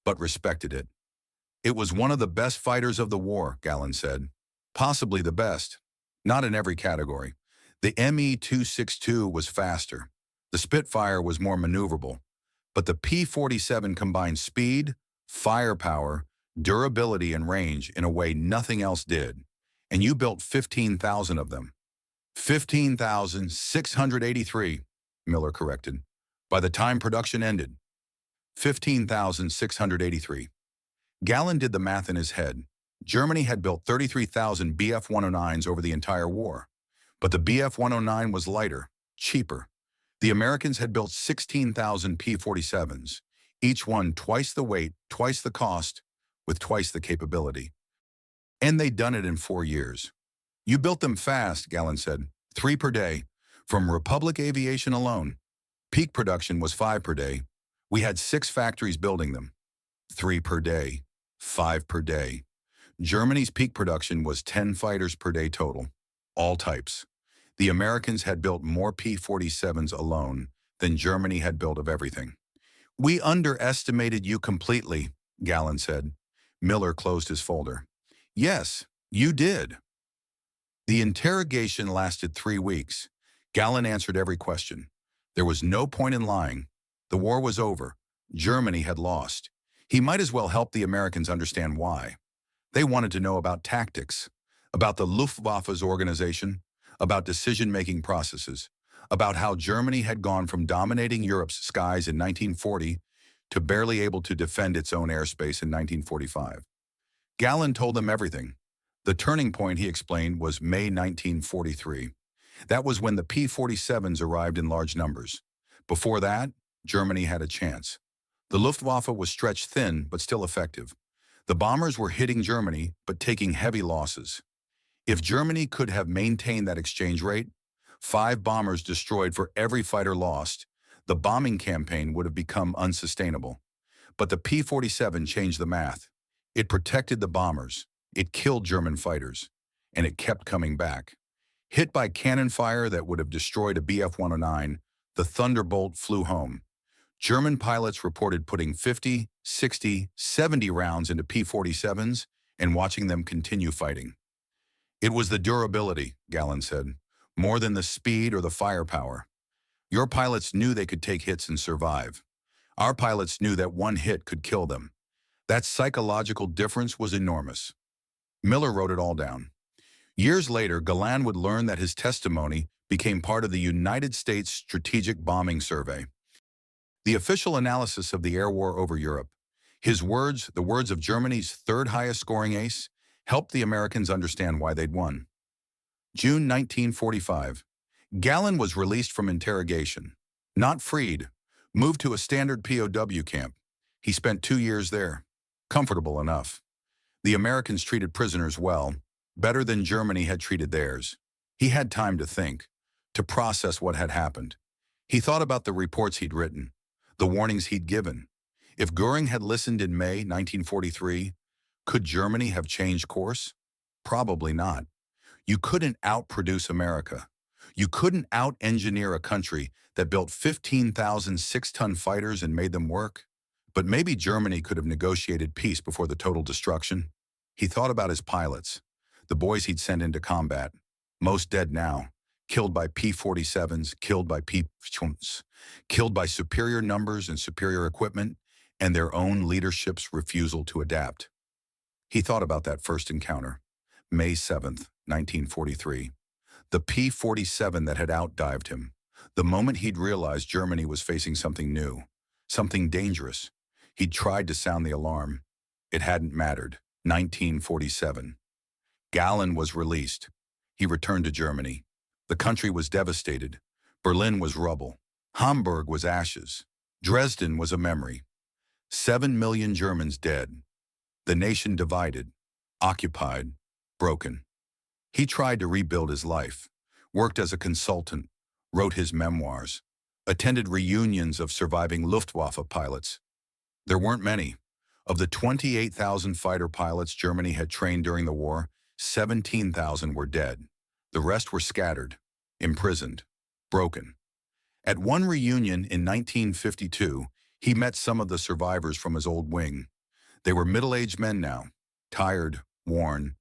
but respected it. "It was one of the best fighters of the war," Galland said. "Possibly the best. Not in every category. The Me-262 was faster. The Spitfire was more maneuverable. But the P-47 combined speed, firepower, durability, and range in a way nothing else did. And you built 15,000 of them." 15,683, Miller corrected. "By the time production ended." 15,683. Galland did the math in his head. Germany had built 33,000 Bf-109s over the entire war. But the Bf-109 was lighter. cheaper. The Americans had built 16,000 P-47s, each one twice the weight, twice the cost, with twice the capability. And they'd done it in 4 years. You built them fast, Gallen said, 3 per day, from Republic Aviation alone. Peak production was 5 per day. We had 6 factories building them. 3 per day, 5 per day. Germany's peak production was 10 fighters per day total, all types. The Americans had built more P-47s alone than Germany had built of everything. We underestimated you completely, Gallen said. Miller closed his folder. Yes, you did. The interrogation lasted 3 weeks. Gallen answered every question. There was no point in lying. The war was over. Germany had lost. He might as well help the Americans understand why. They wanted to know about tactics, about the Luftwaffe's organization, about decision-making processes, about how Germany had gone from dominating Europe's skies in 1940 to barely able to defend its own airspace in 1945. Gallen told them everything. The turning point, he explained, was May 1943. That was when the P-47s arrived in large numbers. Before that, Germany had a chance. The Luftwaffe was stretched thin, but still effective. The bombers were hitting Germany, but taking heavy losses. If Germany could have maintained that exchange rate, 5 bombers destroyed for every fighter lost, the bombing campaign would have become unsustainable. But the P-47 changed the math. It protected the bombers, it killed German fighters, and it kept coming back. Hit by cannon fire that would have destroyed a Bf-109, the Thunderbolt flew home. German pilots reported putting 50, 60, 70 rounds into P-47s and watching them continue fighting. It was the durability, Gallen said, more than the speed or the firepower. Your pilots knew they could take hits and survive. Our pilots knew that one hit could kill them. That psychological difference was enormous. Miller wrote it all down. Years later, Gallen would learn that his testimony became part of the United States Strategic Bombing Survey, the official analysis of the air war over Europe. His words, the words of Germany's third highest scoring ace, helped the Americans understand why they'd won. June 1945. Gallen was released from interrogation. Not freed. Moved to a standard POW camp. He spent 2 years there. Comfortable enough. The Americans treated prisoners well, better than Germany had treated theirs. He had time to think, to process what had happened. He thought about the reports he'd written, the warnings he'd given. If Göring had listened in May 1943, could Germany have changed course? Probably not. You couldn't outproduce America. You couldn't out-engineer a country that built 15,000 6-ton fighters and made them work. But maybe Germany could have negotiated peace before the total destruction. He thought about his pilots, the boys he'd sent into combat, most dead now, killed by P-47s, killed by P-47s, killed by superior numbers and superior equipment, and their own leadership's refusal to adapt. He thought about that first encounter, May 7th, 1943. The P-47 that had outdived him, the moment he'd realized Germany was facing something new, something dangerous. He'd tried to sound the alarm. It hadn't mattered. 1947. Gallen was released. He returned to Germany. The country was devastated. Berlin was rubble. Hamburg was ashes. Dresden was a memory. 7 million Germans dead. The nation divided, occupied, broken. He tried to rebuild his life, worked as a consultant, wrote his memoirs, attended reunions of surviving Luftwaffe pilots. There weren't many. Of the 28,000 fighter pilots Germany had trained during the war, 17,000 were dead. The rest were scattered, imprisoned, broken. At one reunion in 1952, he met some of the survivors from his old wing. They were middle-aged men now, tired, worn.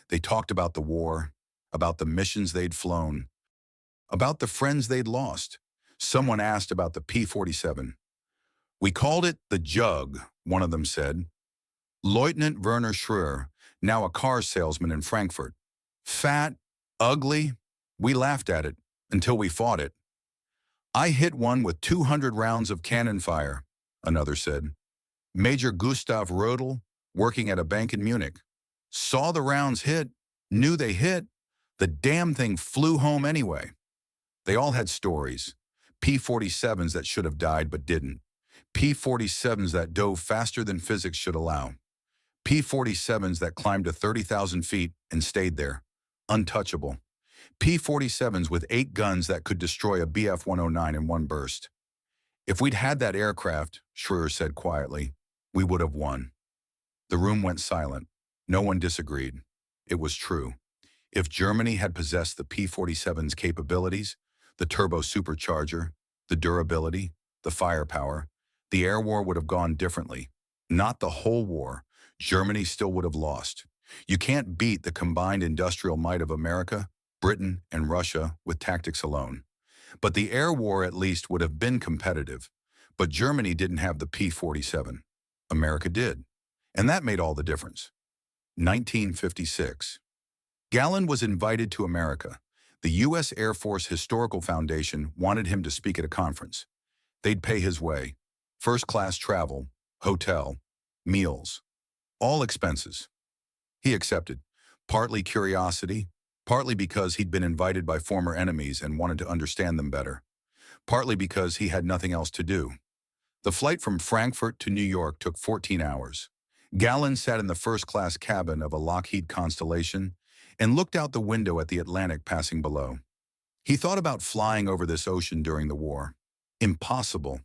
They talked about the war, about the missions they'd flown, about the friends they'd lost. Someone asked about the P-47. "We called it the Jug," one of them said. Lieutenant Werner Schröer, now a car salesman in Frankfurt. Fat, ugly, we laughed at it until we fought it. "I hit one with 200 rounds of cannon fire," another said. Major Gustav Rödel, working at a bank in Munich. "Saw the rounds hit, knew they hit. The damn thing flew home anyway." They all had stories. P-47s that should have died but didn't. P-47s that dove faster than physics should allow. P-47s that climbed to 30,000 feet and stayed there, untouchable. P-47s with 8 guns that could destroy a Bf-109 in one burst. If we'd had that aircraft, Schreier said quietly, we would have won. The room went silent. No one disagreed. It was true. If Germany had possessed the P-47's capabilities, the turbo supercharger, the durability, the firepower, the air war would have gone differently. Not the whole war. Germany still would have lost. You can't beat the combined industrial might of America, Britain, and Russia with tactics alone. But the air war at least would have been competitive. But Germany didn't have the P-47. America did. And that made all the difference. 1956. Gallon was invited to America. The U.S. Air Force Historical Foundation wanted him to speak at a conference. They'd pay his way. First-class travel, hotel, meals, all expenses. He accepted, partly curiosity, partly because he'd been invited by former enemies and wanted to understand them better, partly because he had nothing else to do. The flight from Frankfurt to New York took 14 hours. Gallon sat in the first-class cabin of a Lockheed Constellation and looked out the window at the Atlantic passing below. He thought about flying over this ocean during the war. Impossible.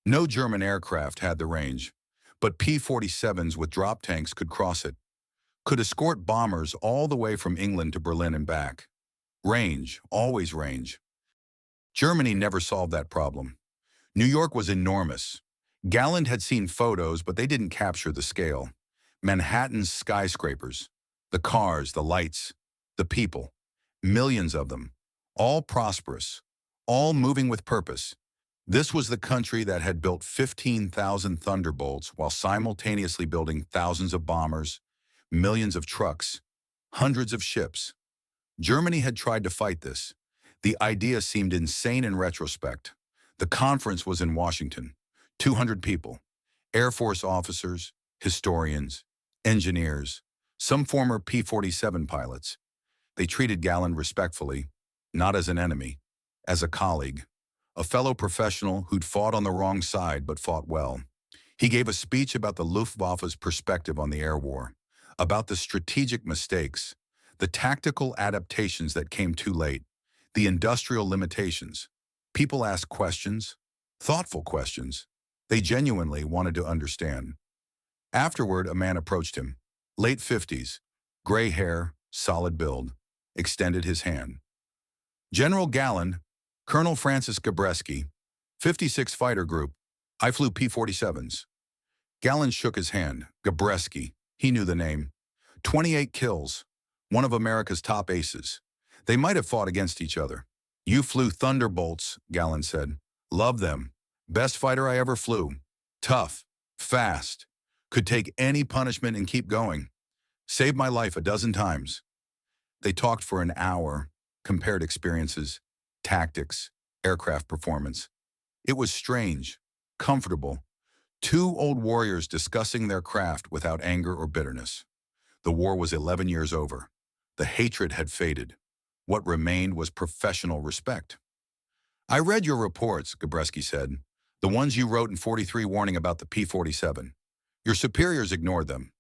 No German aircraft had the range, but P-47s with drop tanks could cross it, could escort bombers all the way from England to Berlin and back. Range, always range. Germany never solved that problem. New York was enormous. Galland had seen photos, but they didn't capture the scale. Manhattan's skyscrapers, the cars, the lights, the people, millions of them, all prosperous, all moving with purpose. This was the country that had built 15,000 Thunderbolts while simultaneously building thousands of bombers, millions of trucks, hundreds of ships. Germany had tried to fight this. The idea seemed insane in retrospect. The conference was in Washington. 200 people, Air Force officers, historians, engineers, some former P-47 pilots. They treated Gallon respectfully, not as an enemy, as a colleague, a fellow professional who'd fought on the wrong side but fought well. He gave a speech about the Luftwaffe's perspective on the air war, about the strategic mistakes, the tactical adaptations that came too late, the industrial limitations. People asked questions, thoughtful questions. They genuinely wanted to understand. Afterward, a man approached him, late 50s, gray hair, solid build, extended his hand. General Gallon, Colonel Francis Gabreski, 56 Fighter Group. I flew P-47s. Gallon shook his hand. Gabreski, he knew the name. 28 kills, one of America's top aces. They might have fought against each other. You flew Thunderbolts, Gallon said. Love them. Best fighter I ever flew. Tough, fast, could take any punishment and keep going. Saved my life a dozen times. They talked for an hour, compared experiences, tactics, aircraft performance. It was strange, comfortable. Two old warriors discussing their craft without anger or bitterness. The war was 11 years over. The hatred had faded. What remained was professional respect. I read your reports, Gabreski said. The ones you wrote in 43 warning about the P-47. Your superiors ignored them.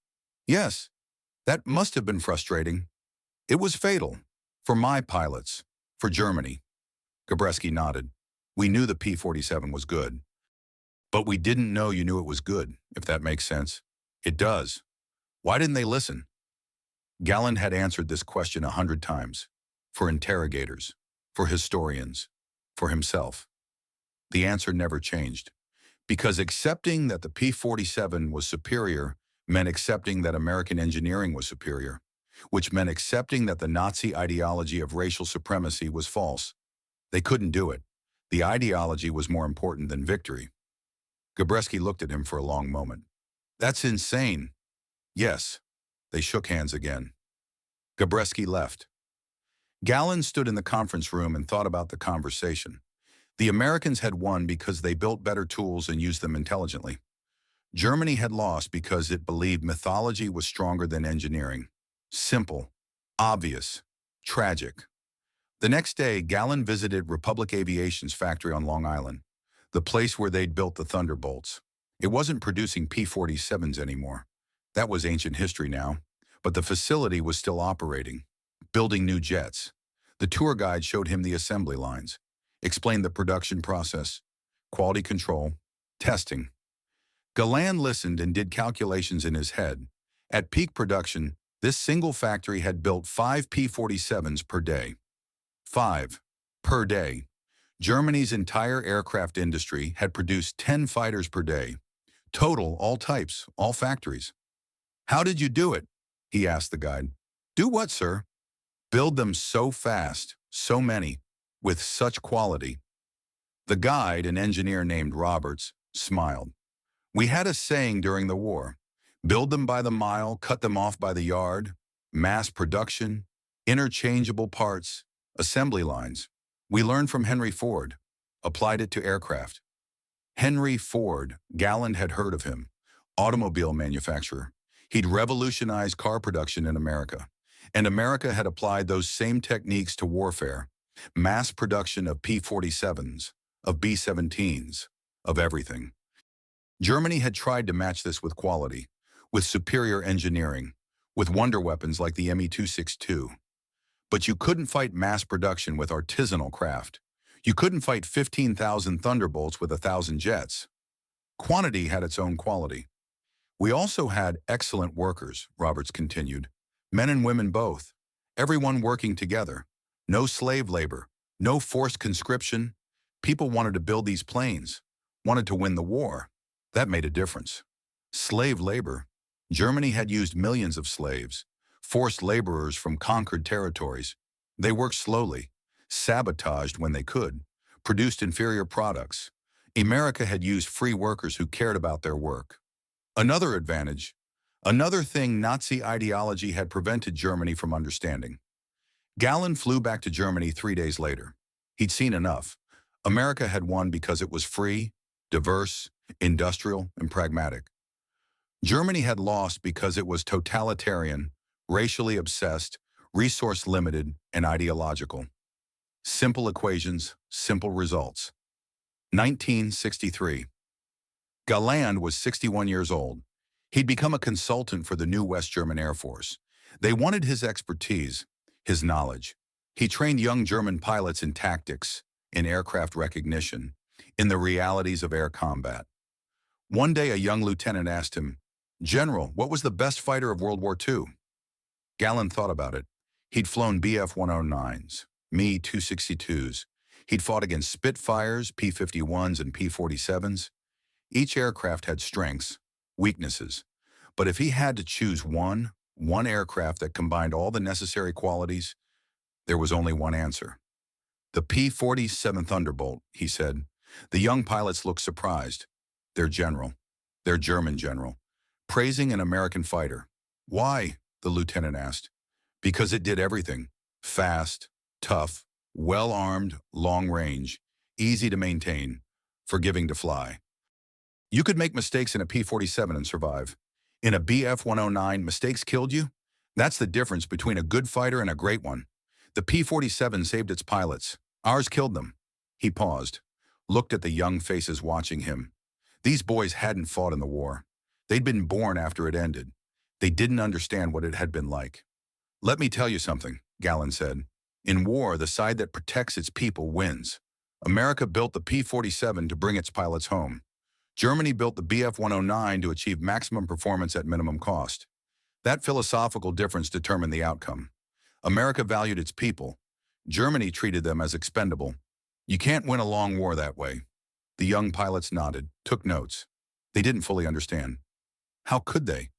Yes, that must have been frustrating. It was fatal. For my pilots. For Germany. Gabreski nodded. We knew the P-47 was good. But we didn't know you knew it was good, if that makes sense. It does. Why didn't they listen? Galland had answered this question 100 times. For interrogators. For historians. For himself. The answer never changed. Because accepting that the P-47 was superior meant accepting that American engineering was superior, which meant accepting that the Nazi ideology of racial supremacy was false. They couldn't do it. The ideology was more important than victory. Gabreski looked at him for a long moment. That's insane. Yes. They shook hands again. Gabreski left. Gallon stood in the conference room and thought about the conversation. The Americans had won because they built better tools and used them intelligently. Germany had lost because it believed mythology was stronger than engineering. Simple, obvious, tragic. The next day, Gallen visited Republic Aviation's factory on Long Island, the place where they'd built the Thunderbolts. It wasn't producing P-47s anymore. That was ancient history now. But the facility was still operating, building new jets. The tour guide showed him the assembly lines, explained the production process, quality control, testing. Galland listened and did calculations in his head. At peak production, this single factory had built 5 P-47s per day. 5 per day. Germany's entire aircraft industry had produced 10 fighters per day. Total, all types, all factories. "How did you do it?" he asked the guide. "Do what, sir?" "Build them so fast, so many, with such quality." The guide, an engineer named Roberts, smiled. "We had a saying during the war. Build them by the mile, cut them off by the yard. Mass production, interchangeable parts, assembly lines. We learned from Henry Ford, applied it to aircraft." Henry Ford, Galland had heard of him. Automobile manufacturer. He'd revolutionized car production in America. And America had applied those same techniques to warfare. Mass production of P-47s, of B-17s, of everything. Germany had tried to match this with quality, with superior engineering, with wonder weapons like the Me-262. But you couldn't fight mass production with artisanal craft. You couldn't fight 15,000 Thunderbolts with 1,000 jets. Quantity had its own quality. "We also had excellent workers," Roberts continued. "Men and women both. Everyone working together. No slave labor. No forced conscription. People wanted to build these planes. Wanted to win the war. That made a difference. Slave labor. Germany had used millions of slaves. Forced laborers from conquered territories. They worked slowly. Sabotaged when they could. Produced inferior products. America had used free workers who cared about their work. Another advantage, another thing Nazi ideology had prevented Germany from understanding. Galland flew back to Germany 3 days later. He'd seen enough. America had won because it was free, diverse, industrial, and pragmatic. Germany had lost because it was totalitarian, racially obsessed, resource-limited, and ideological. Simple equations, simple results. 1963. Galland was 61 years old. He'd become a consultant for the new West German Air Force. They wanted his expertise, his knowledge. He trained young German pilots in tactics, in aircraft recognition, in the realities of air combat. One day, a young lieutenant asked him, "General, what was the best fighter of World War II?" Galland thought about it. He'd flown Bf-109s, Me-262s. He'd fought against Spitfires, P-51s, and P-47s. Each aircraft had strengths, weaknesses. But if he had to choose one aircraft that combined all the necessary qualities, there was only one answer. "The P-47 Thunderbolt," he said. The young pilots looked surprised. Their German general, praising an American fighter. "Why?" the lieutenant asked. "Because it did everything. Fast, tough, well-armed, long range, easy to maintain, forgiving to fly. You could make mistakes in a P-47 and survive. In a Bf-109, mistakes killed you? That's the difference between a good fighter and a great one. The P-47 saved its pilots. Ours killed them." He paused, looked at the young faces watching him. These boys hadn't fought in the war. They'd been born after it ended. They didn't understand what it had been like. "Let me tell you something," Galland said. "In war, the side that protects its people wins. America built the P-47 to bring its pilots home. Germany built the Bf-109 to achieve maximum performance at minimum cost. That philosophical difference determined the outcome. America valued its people. Germany treated them as expendable. You can't win a long war that way." The young pilots nodded, took notes. They didn't fully understand. How could they?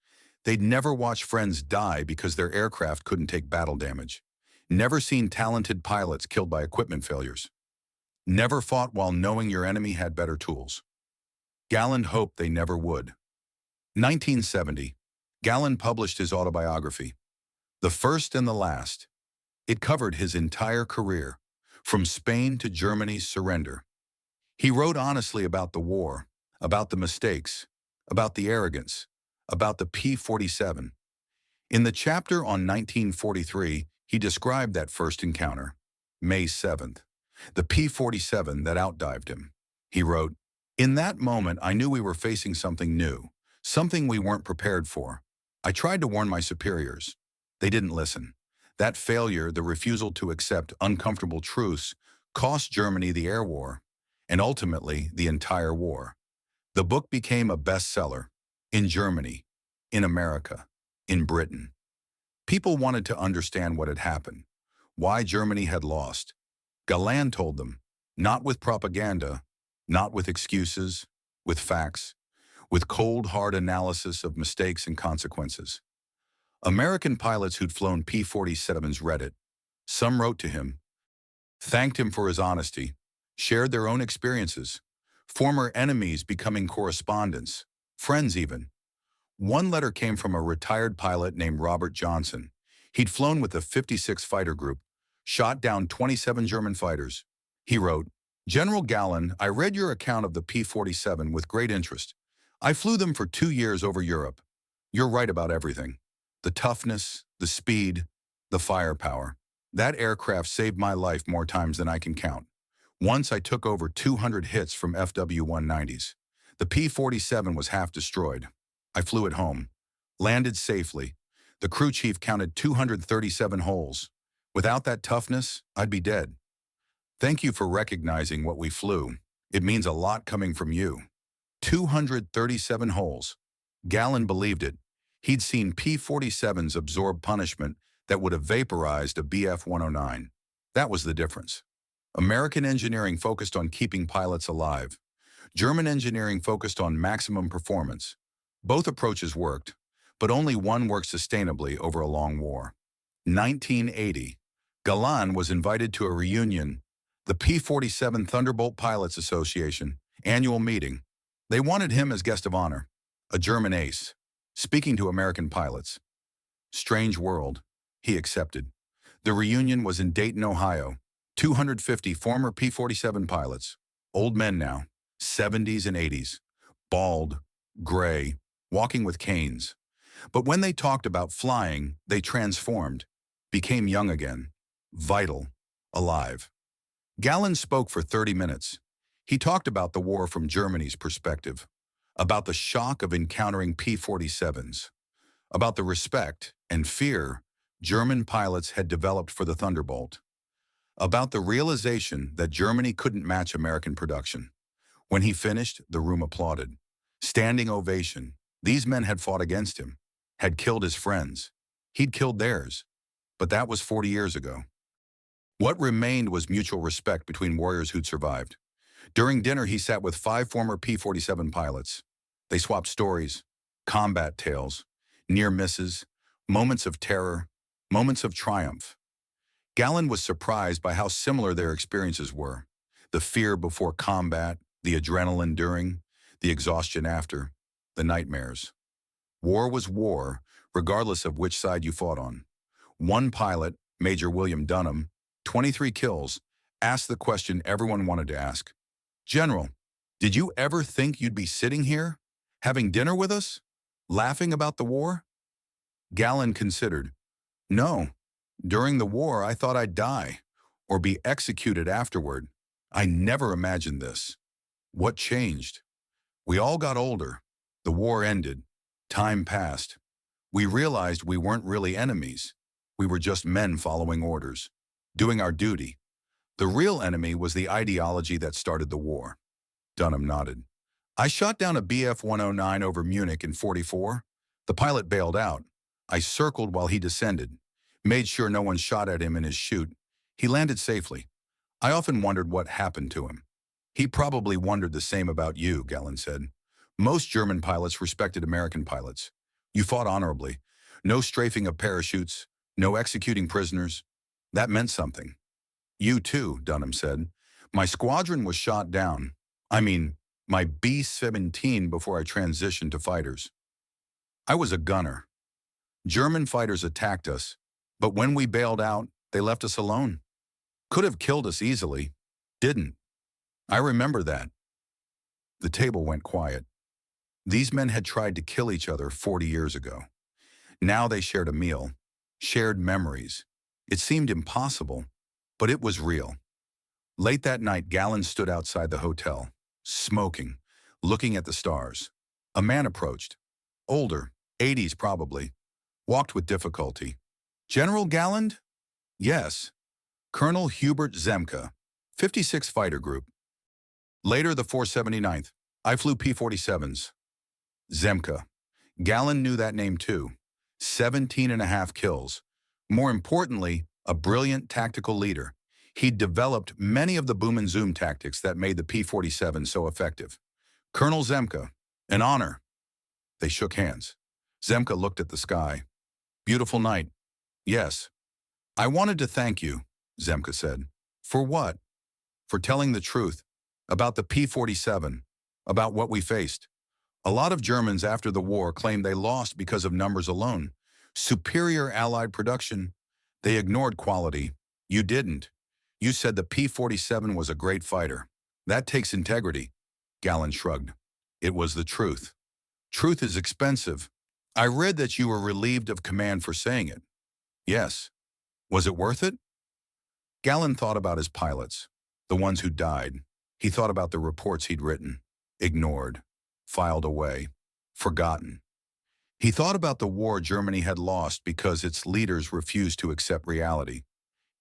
They'd never watched friends die because their aircraft couldn't take battle damage. Never seen talented pilots killed by equipment failures. Never fought while knowing your enemy had better tools. Galland hoped they never would. 1970. Galland published his autobiography, The First and the Last. It covered his entire career, from Spain to Germany's surrender. He wrote honestly about the war, about the mistakes, about the arrogance, about the P-47. In the chapter on 1943, he described that first encounter. May 7th. The P-47 that outdived him. He wrote, "In that moment, I knew we were facing something new, something we weren't prepared for. I tried to warn my superiors. They didn't listen. That failure, the refusal to accept uncomfortable truths, cost Germany the air war, and ultimately the entire war." The book became a bestseller in Germany, in America, in Britain. People wanted to understand what had happened, why Germany had lost. Galland told them, not with propaganda, not with excuses, with facts, with cold, hard analysis of mistakes and consequences. American pilots who'd flown P-47s read it. Some wrote to him, thanked him for his honesty, shared their own experiences, former enemies becoming correspondents, friends even. One letter came from a retired pilot named Robert Johnson. He'd flown with the 56 Fighter Group, shot down 27 German fighters. He wrote, "General Galland, I read your account of the P-47 with great interest. I flew them for 2 years over Europe. You're right about everything. The toughness, the speed, the firepower. That aircraft saved my life more times than I can count. Once I took over 200 hits from FW-190s. The P-47 was half destroyed. I flew it home, landed safely. The crew chief counted 237 holes. Without that toughness, I'd be dead. Thank you for recognizing what we flew. It means a lot coming from you." 237 holes. Galland believed it. He'd seen P-47s absorb punishment that would have vaporized a Bf-109. That was the difference. American engineering focused on keeping pilots alive. German engineering focused on maximum performance. Both approaches worked, but only one worked sustainably over a long war. 1980. Galland was invited to a reunion, the P-47 Thunderbolt Pilots Association annual meeting. They wanted him as guest of honor, a German ace, speaking to American pilots. Strange world. He accepted. The reunion was in Dayton, Ohio. 250 former P-47 pilots, old men now, 70s and 80s, bald, gray, walking with canes. But when they talked about flying, they transformed, became young again, vital, alive. Galland spoke for 30 minutes. He talked about the war from Germany's perspective, about the shock of encountering P-47s, about the respect and fear German pilots had developed for the Thunderbolt, about the realization that Germany couldn't match American production. When he finished, the room applauded. Standing ovation. These men had fought against him, had killed his friends. He'd killed theirs. But that was 40 years ago. What remained was mutual respect between warriors who'd survived. During dinner, he sat with 5 former P-47 pilots. They swapped stories, combat tales, near misses, moments of terror, moments of triumph. Galland was surprised by how similar their experiences were. The fear before combat, the adrenaline during, the exhaustion after, the nightmares. War was war, regardless of which side you fought on. One pilot, Major William Dunham, 23 kills, asked the question everyone wanted to ask. "General, did you ever think you'd be sitting here, having dinner with us, laughing about the war?" Galland considered. "No. During the war, I thought I'd die, or be executed afterward. I never imagined this. What changed? We all got older. The war ended. Time passed. We realized we weren't really enemies. We were just men following orders, doing our duty. The real enemy was the ideology that started the war." Dunham nodded. "I shot down a Bf-109 over Munich in '44. The pilot bailed out. I circled while he descended, made sure no one shot at him in his chute. He landed safely. I often wondered what happened to him." "He probably wondered the same about you," Galland said. "Most German pilots respected American pilots. You fought honorably. No strafing of parachutes, no executing prisoners. That meant something." "You too," Dunham said. "My squadron was shot down. I mean, my B-17 before I transitioned to fighters. I was a gunner. German fighters attacked us, but when we bailed out, they left us alone. Could have killed us easily. Didn't. I remember that." The table went quiet. These men had tried to kill each other 40 years ago. Now they shared a meal, shared memories. It seemed impossible, But it was real. Late that night, Gallen stood outside the hotel, smoking, looking at the stars. A man approached. Older, 80s probably, walked with difficulty. General Galland? Yes. Colonel Hubert Zemke, 56 Fighter Group. Later, the 479th. I flew P-47s. Zemke. Gallen knew that name too. 17 and a half kills. More importantly, a brilliant tactical leader. He'd developed many of the boom and zoom tactics that made the P-47 so effective. Colonel Zemke, an honor. They shook hands. Zemke looked at the sky. Beautiful night. Yes. I wanted to thank you, Zemke said. For what? For telling the truth. About the P-47. About what we faced. A lot of Germans after the war claimed they lost because of numbers alone. Superior Allied production. They ignored quality. You didn't. You said the P-47 was a great fighter. That takes integrity. Gallen shrugged. It was the truth. Truth is expensive. I read that you were relieved of command for saying it. Yes. Was it worth it? Gallen thought about his pilots, the ones who died. He thought about the reports he'd written, ignored, filed away, forgotten. He thought about the war Germany had lost because its leaders refused to accept reality.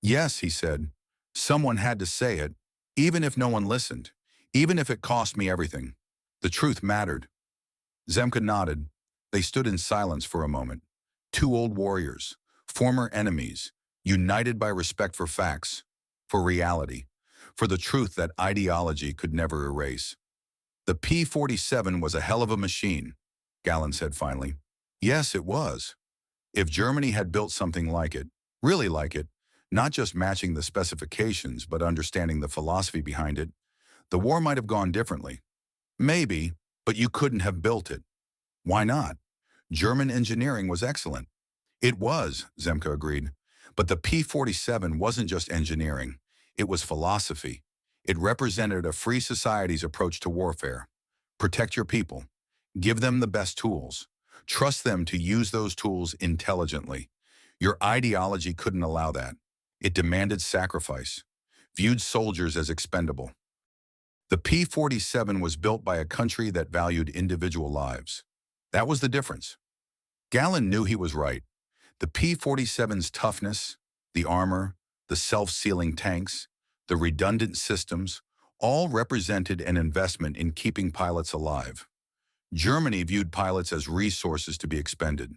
Yes, he said, someone had to say it, even if no one listened, even if it cost me everything. The truth mattered. Zemke nodded. They stood in silence for a moment. Two old warriors, former enemies, united by respect for facts, for reality, for the truth that ideology could never erase. The P-47 was a hell of a machine, Gallen said finally. Yes, it was. If Germany had built something like it, really like it, not just matching the specifications but understanding the philosophy behind it, the war might have gone differently. Maybe, but you couldn't have built it. Why not? German engineering was excellent. It was, Zemke agreed. But the P-47 wasn't just engineering. It was philosophy. It represented a free society's approach to warfare. Protect your people. Give them the best tools. Trust them to use those tools intelligently. Your ideology couldn't allow that. It demanded sacrifice, viewed soldiers as expendable. The P-47 was built by a country that valued individual lives. That was the difference. Gallen knew he was right. The P-47's toughness, the armor, the self-sealing tanks, the redundant systems, all represented an investment in keeping pilots alive. Germany viewed pilots as resources to be expended.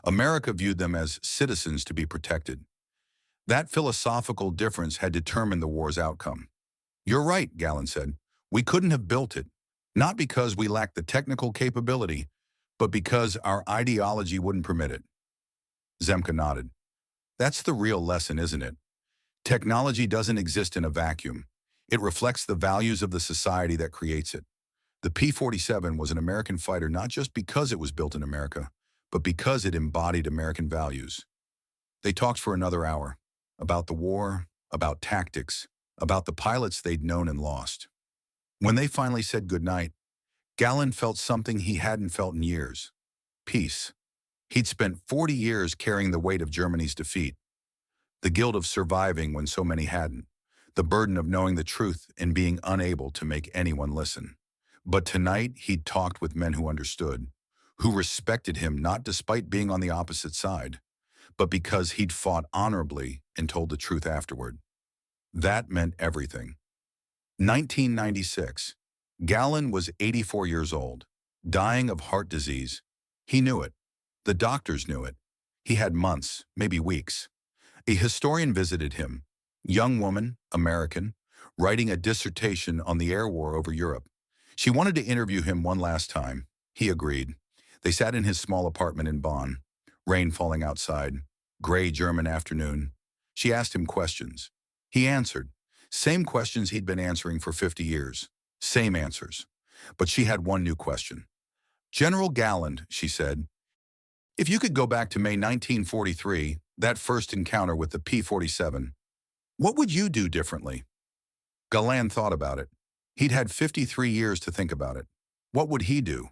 America viewed them as citizens to be protected. That philosophical difference had determined the war's outcome. You're right, Gallen said. We couldn't have built it, not because we lacked the technical capability, but because our ideology wouldn't permit it. Zemke nodded. That's the real lesson, isn't it? Technology doesn't exist in a vacuum. It reflects the values of the society that creates it. The P-47 was an American fighter not just because it was built in America, but because it embodied American values. They talked for another hour, about the war, about tactics, about the pilots they'd known and lost. When they finally said goodnight, Gallen felt something he hadn't felt in years. Peace. He'd spent 40 years carrying the weight of Germany's defeat, the guilt of surviving when so many hadn't, the burden of knowing the truth and being unable to make anyone listen. But tonight, he'd talked with men who understood, who respected him not despite being on the opposite side, but because he'd fought honorably and told the truth afterward. That meant everything. 1996. Gallen was 84 years old, dying of heart disease. He knew it. The doctors knew it. He had months, maybe weeks. A historian visited him, young woman, American, writing a dissertation on the air war over Europe. She wanted to interview him one last time. He agreed. They sat in his small apartment in Bonn, rain falling outside, gray German afternoon. She asked him questions. He answered. Same questions he'd been answering for 50 years. Same answers. But she had one new question. General Galland, she said, if you could go back to May 1943, that first encounter with the P-47, what would you do differently? Galland thought about it. He'd had 53 years to think about it. What would he do?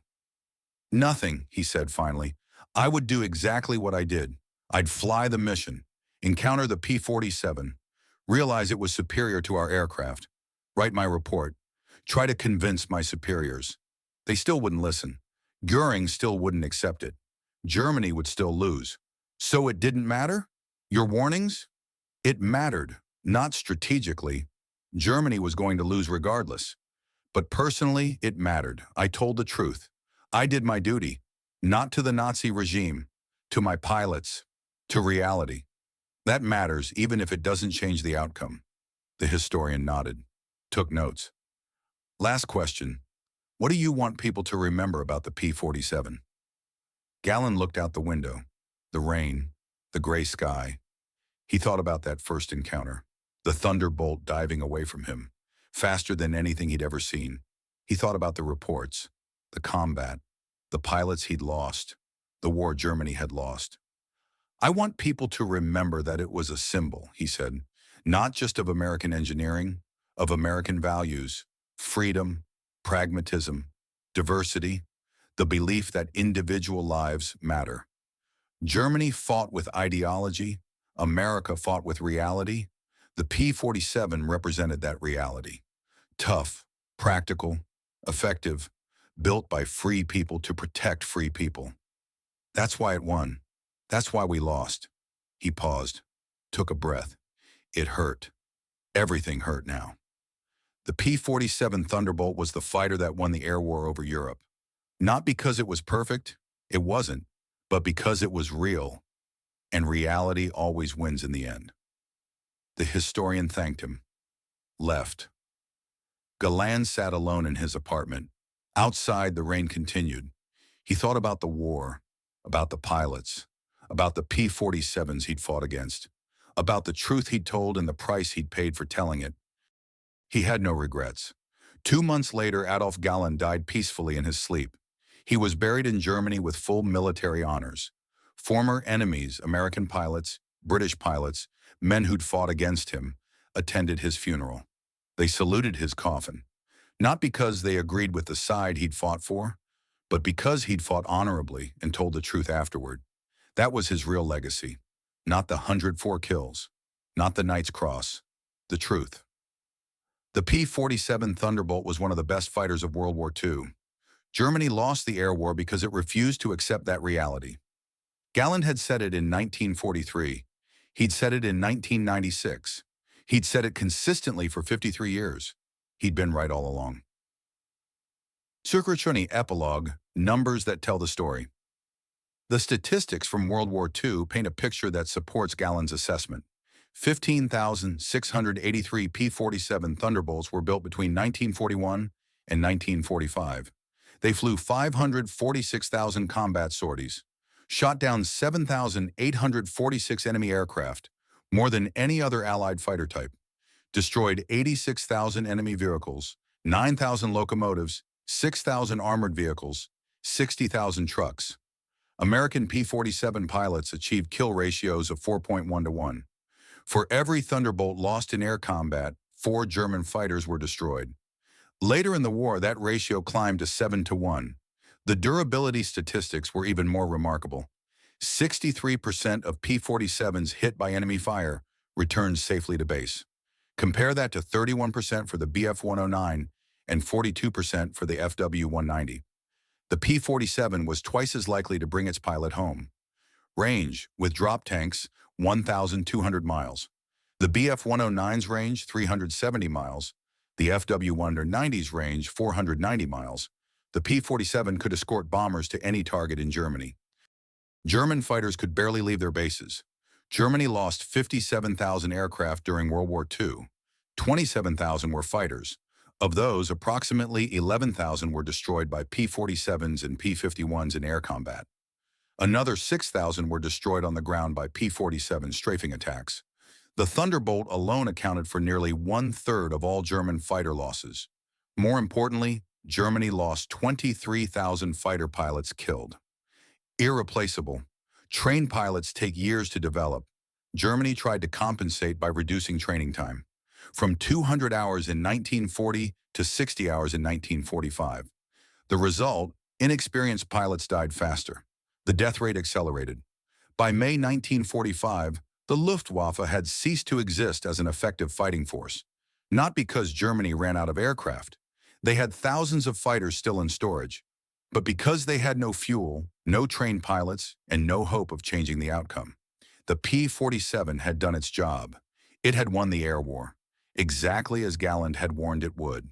Nothing, he said finally. I would do exactly what I did. I'd fly the mission, encounter the P-47, Realize it was superior to our aircraft. Write my report. Try to convince my superiors. They still wouldn't listen. Goering still wouldn't accept it. Germany would still lose. So it didn't matter? Your warnings? It mattered, not strategically. Germany was going to lose regardless. But personally, it mattered. I told the truth. I did my duty, not to the Nazi regime, to my pilots, to reality. That matters even if it doesn't change the outcome. The historian nodded, took notes. Last question. What do you want people to remember about the P-47? Gallon looked out the window. The rain, the gray sky. He thought about that first encounter. The Thunderbolt diving away from him, faster than anything he'd ever seen. He thought about the reports, the combat, the pilots he'd lost, the war Germany had lost. I want people to remember that it was a symbol, he said, not just of American engineering, of American values, freedom, pragmatism, diversity, the belief that individual lives matter. Germany fought with ideology, America fought with reality. The P-47 represented that reality. Tough, practical, effective, built by free people to protect free people. That's why it won. That's why we lost. He paused, took a breath. It hurt. Everything hurt now. The P-47 Thunderbolt was the fighter that won the air war over Europe. Not because it was perfect, it wasn't, but because it was real, and reality always wins in the end. The historian thanked him, left. Galan sat alone in his apartment. Outside, the rain continued. He thought about the war, about the pilots, about the P-47s he'd fought against, about the truth he'd told and the price he'd paid for telling it. He had no regrets. 2 months later, Adolf Galland died peacefully in his sleep. He was buried in Germany with full military honors. Former enemies, American pilots, British pilots, men who'd fought against him, attended his funeral. They saluted his coffin, not because they agreed with the side he'd fought for, but because he'd fought honorably and told the truth afterward. That was his real legacy, not the 104 kills, not the Knight's Cross, the truth. The P-47 Thunderbolt was one of the best fighters of World War II. Germany lost the air war because it refused to accept that reality. Galland had said it in 1943. He'd said it in 1996. He'd said it consistently for 53 years. He'd been right all along. Supremacy epilogue, numbers that tell the story. The statistics from World War II paint a picture that supports Galland's assessment. 15,683 P-47 Thunderbolts were built between 1941 and 1945. They flew 546,000 combat sorties, shot down 7,846 enemy aircraft, more than any other Allied fighter type, destroyed 86,000 enemy vehicles, 9,000 locomotives, 6,000 armored vehicles, 60,000 trucks. American P-47 pilots achieved kill ratios of 4.1 to 1. For every Thunderbolt lost in air combat, 4 German fighters were destroyed. Later in the war, that ratio climbed to 7 to 1. The durability statistics were even more remarkable. 63% of P-47s hit by enemy fire returned safely to base. Compare that to 31% for the Bf-109 and 42% for the FW-190. The P-47 was twice as likely to bring its pilot home. Range, with drop tanks, 1,200 miles. The Bf-109's range, 370 miles. The FW-190's range, 490 miles. The P-47 could escort bombers to any target in Germany. German fighters could barely leave their bases. Germany lost 57,000 aircraft during World War II. 27,000 were fighters. Of those, approximately 11,000 were destroyed by P-47s and P-51s in air combat. Another 6,000 were destroyed on the ground by P-47 strafing attacks. The Thunderbolt alone accounted for nearly 1/3 of all German fighter losses. More importantly, Germany lost 23,000 fighter pilots killed. Irreplaceable. Trained pilots take years to develop. Germany tried to compensate by reducing training time, from 200 hours in 1940 to 60 hours in 1945. The result, inexperienced pilots died faster. The death rate accelerated. By May 1945, The Luftwaffe had ceased to exist as an effective fighting force, not because Germany ran out of aircraft. They had thousands of fighters still in storage, but because they had no fuel, no trained pilots, and no hope of changing the outcome. The P-47 had done its job. It had won the air war, exactly as Galland had warned it would.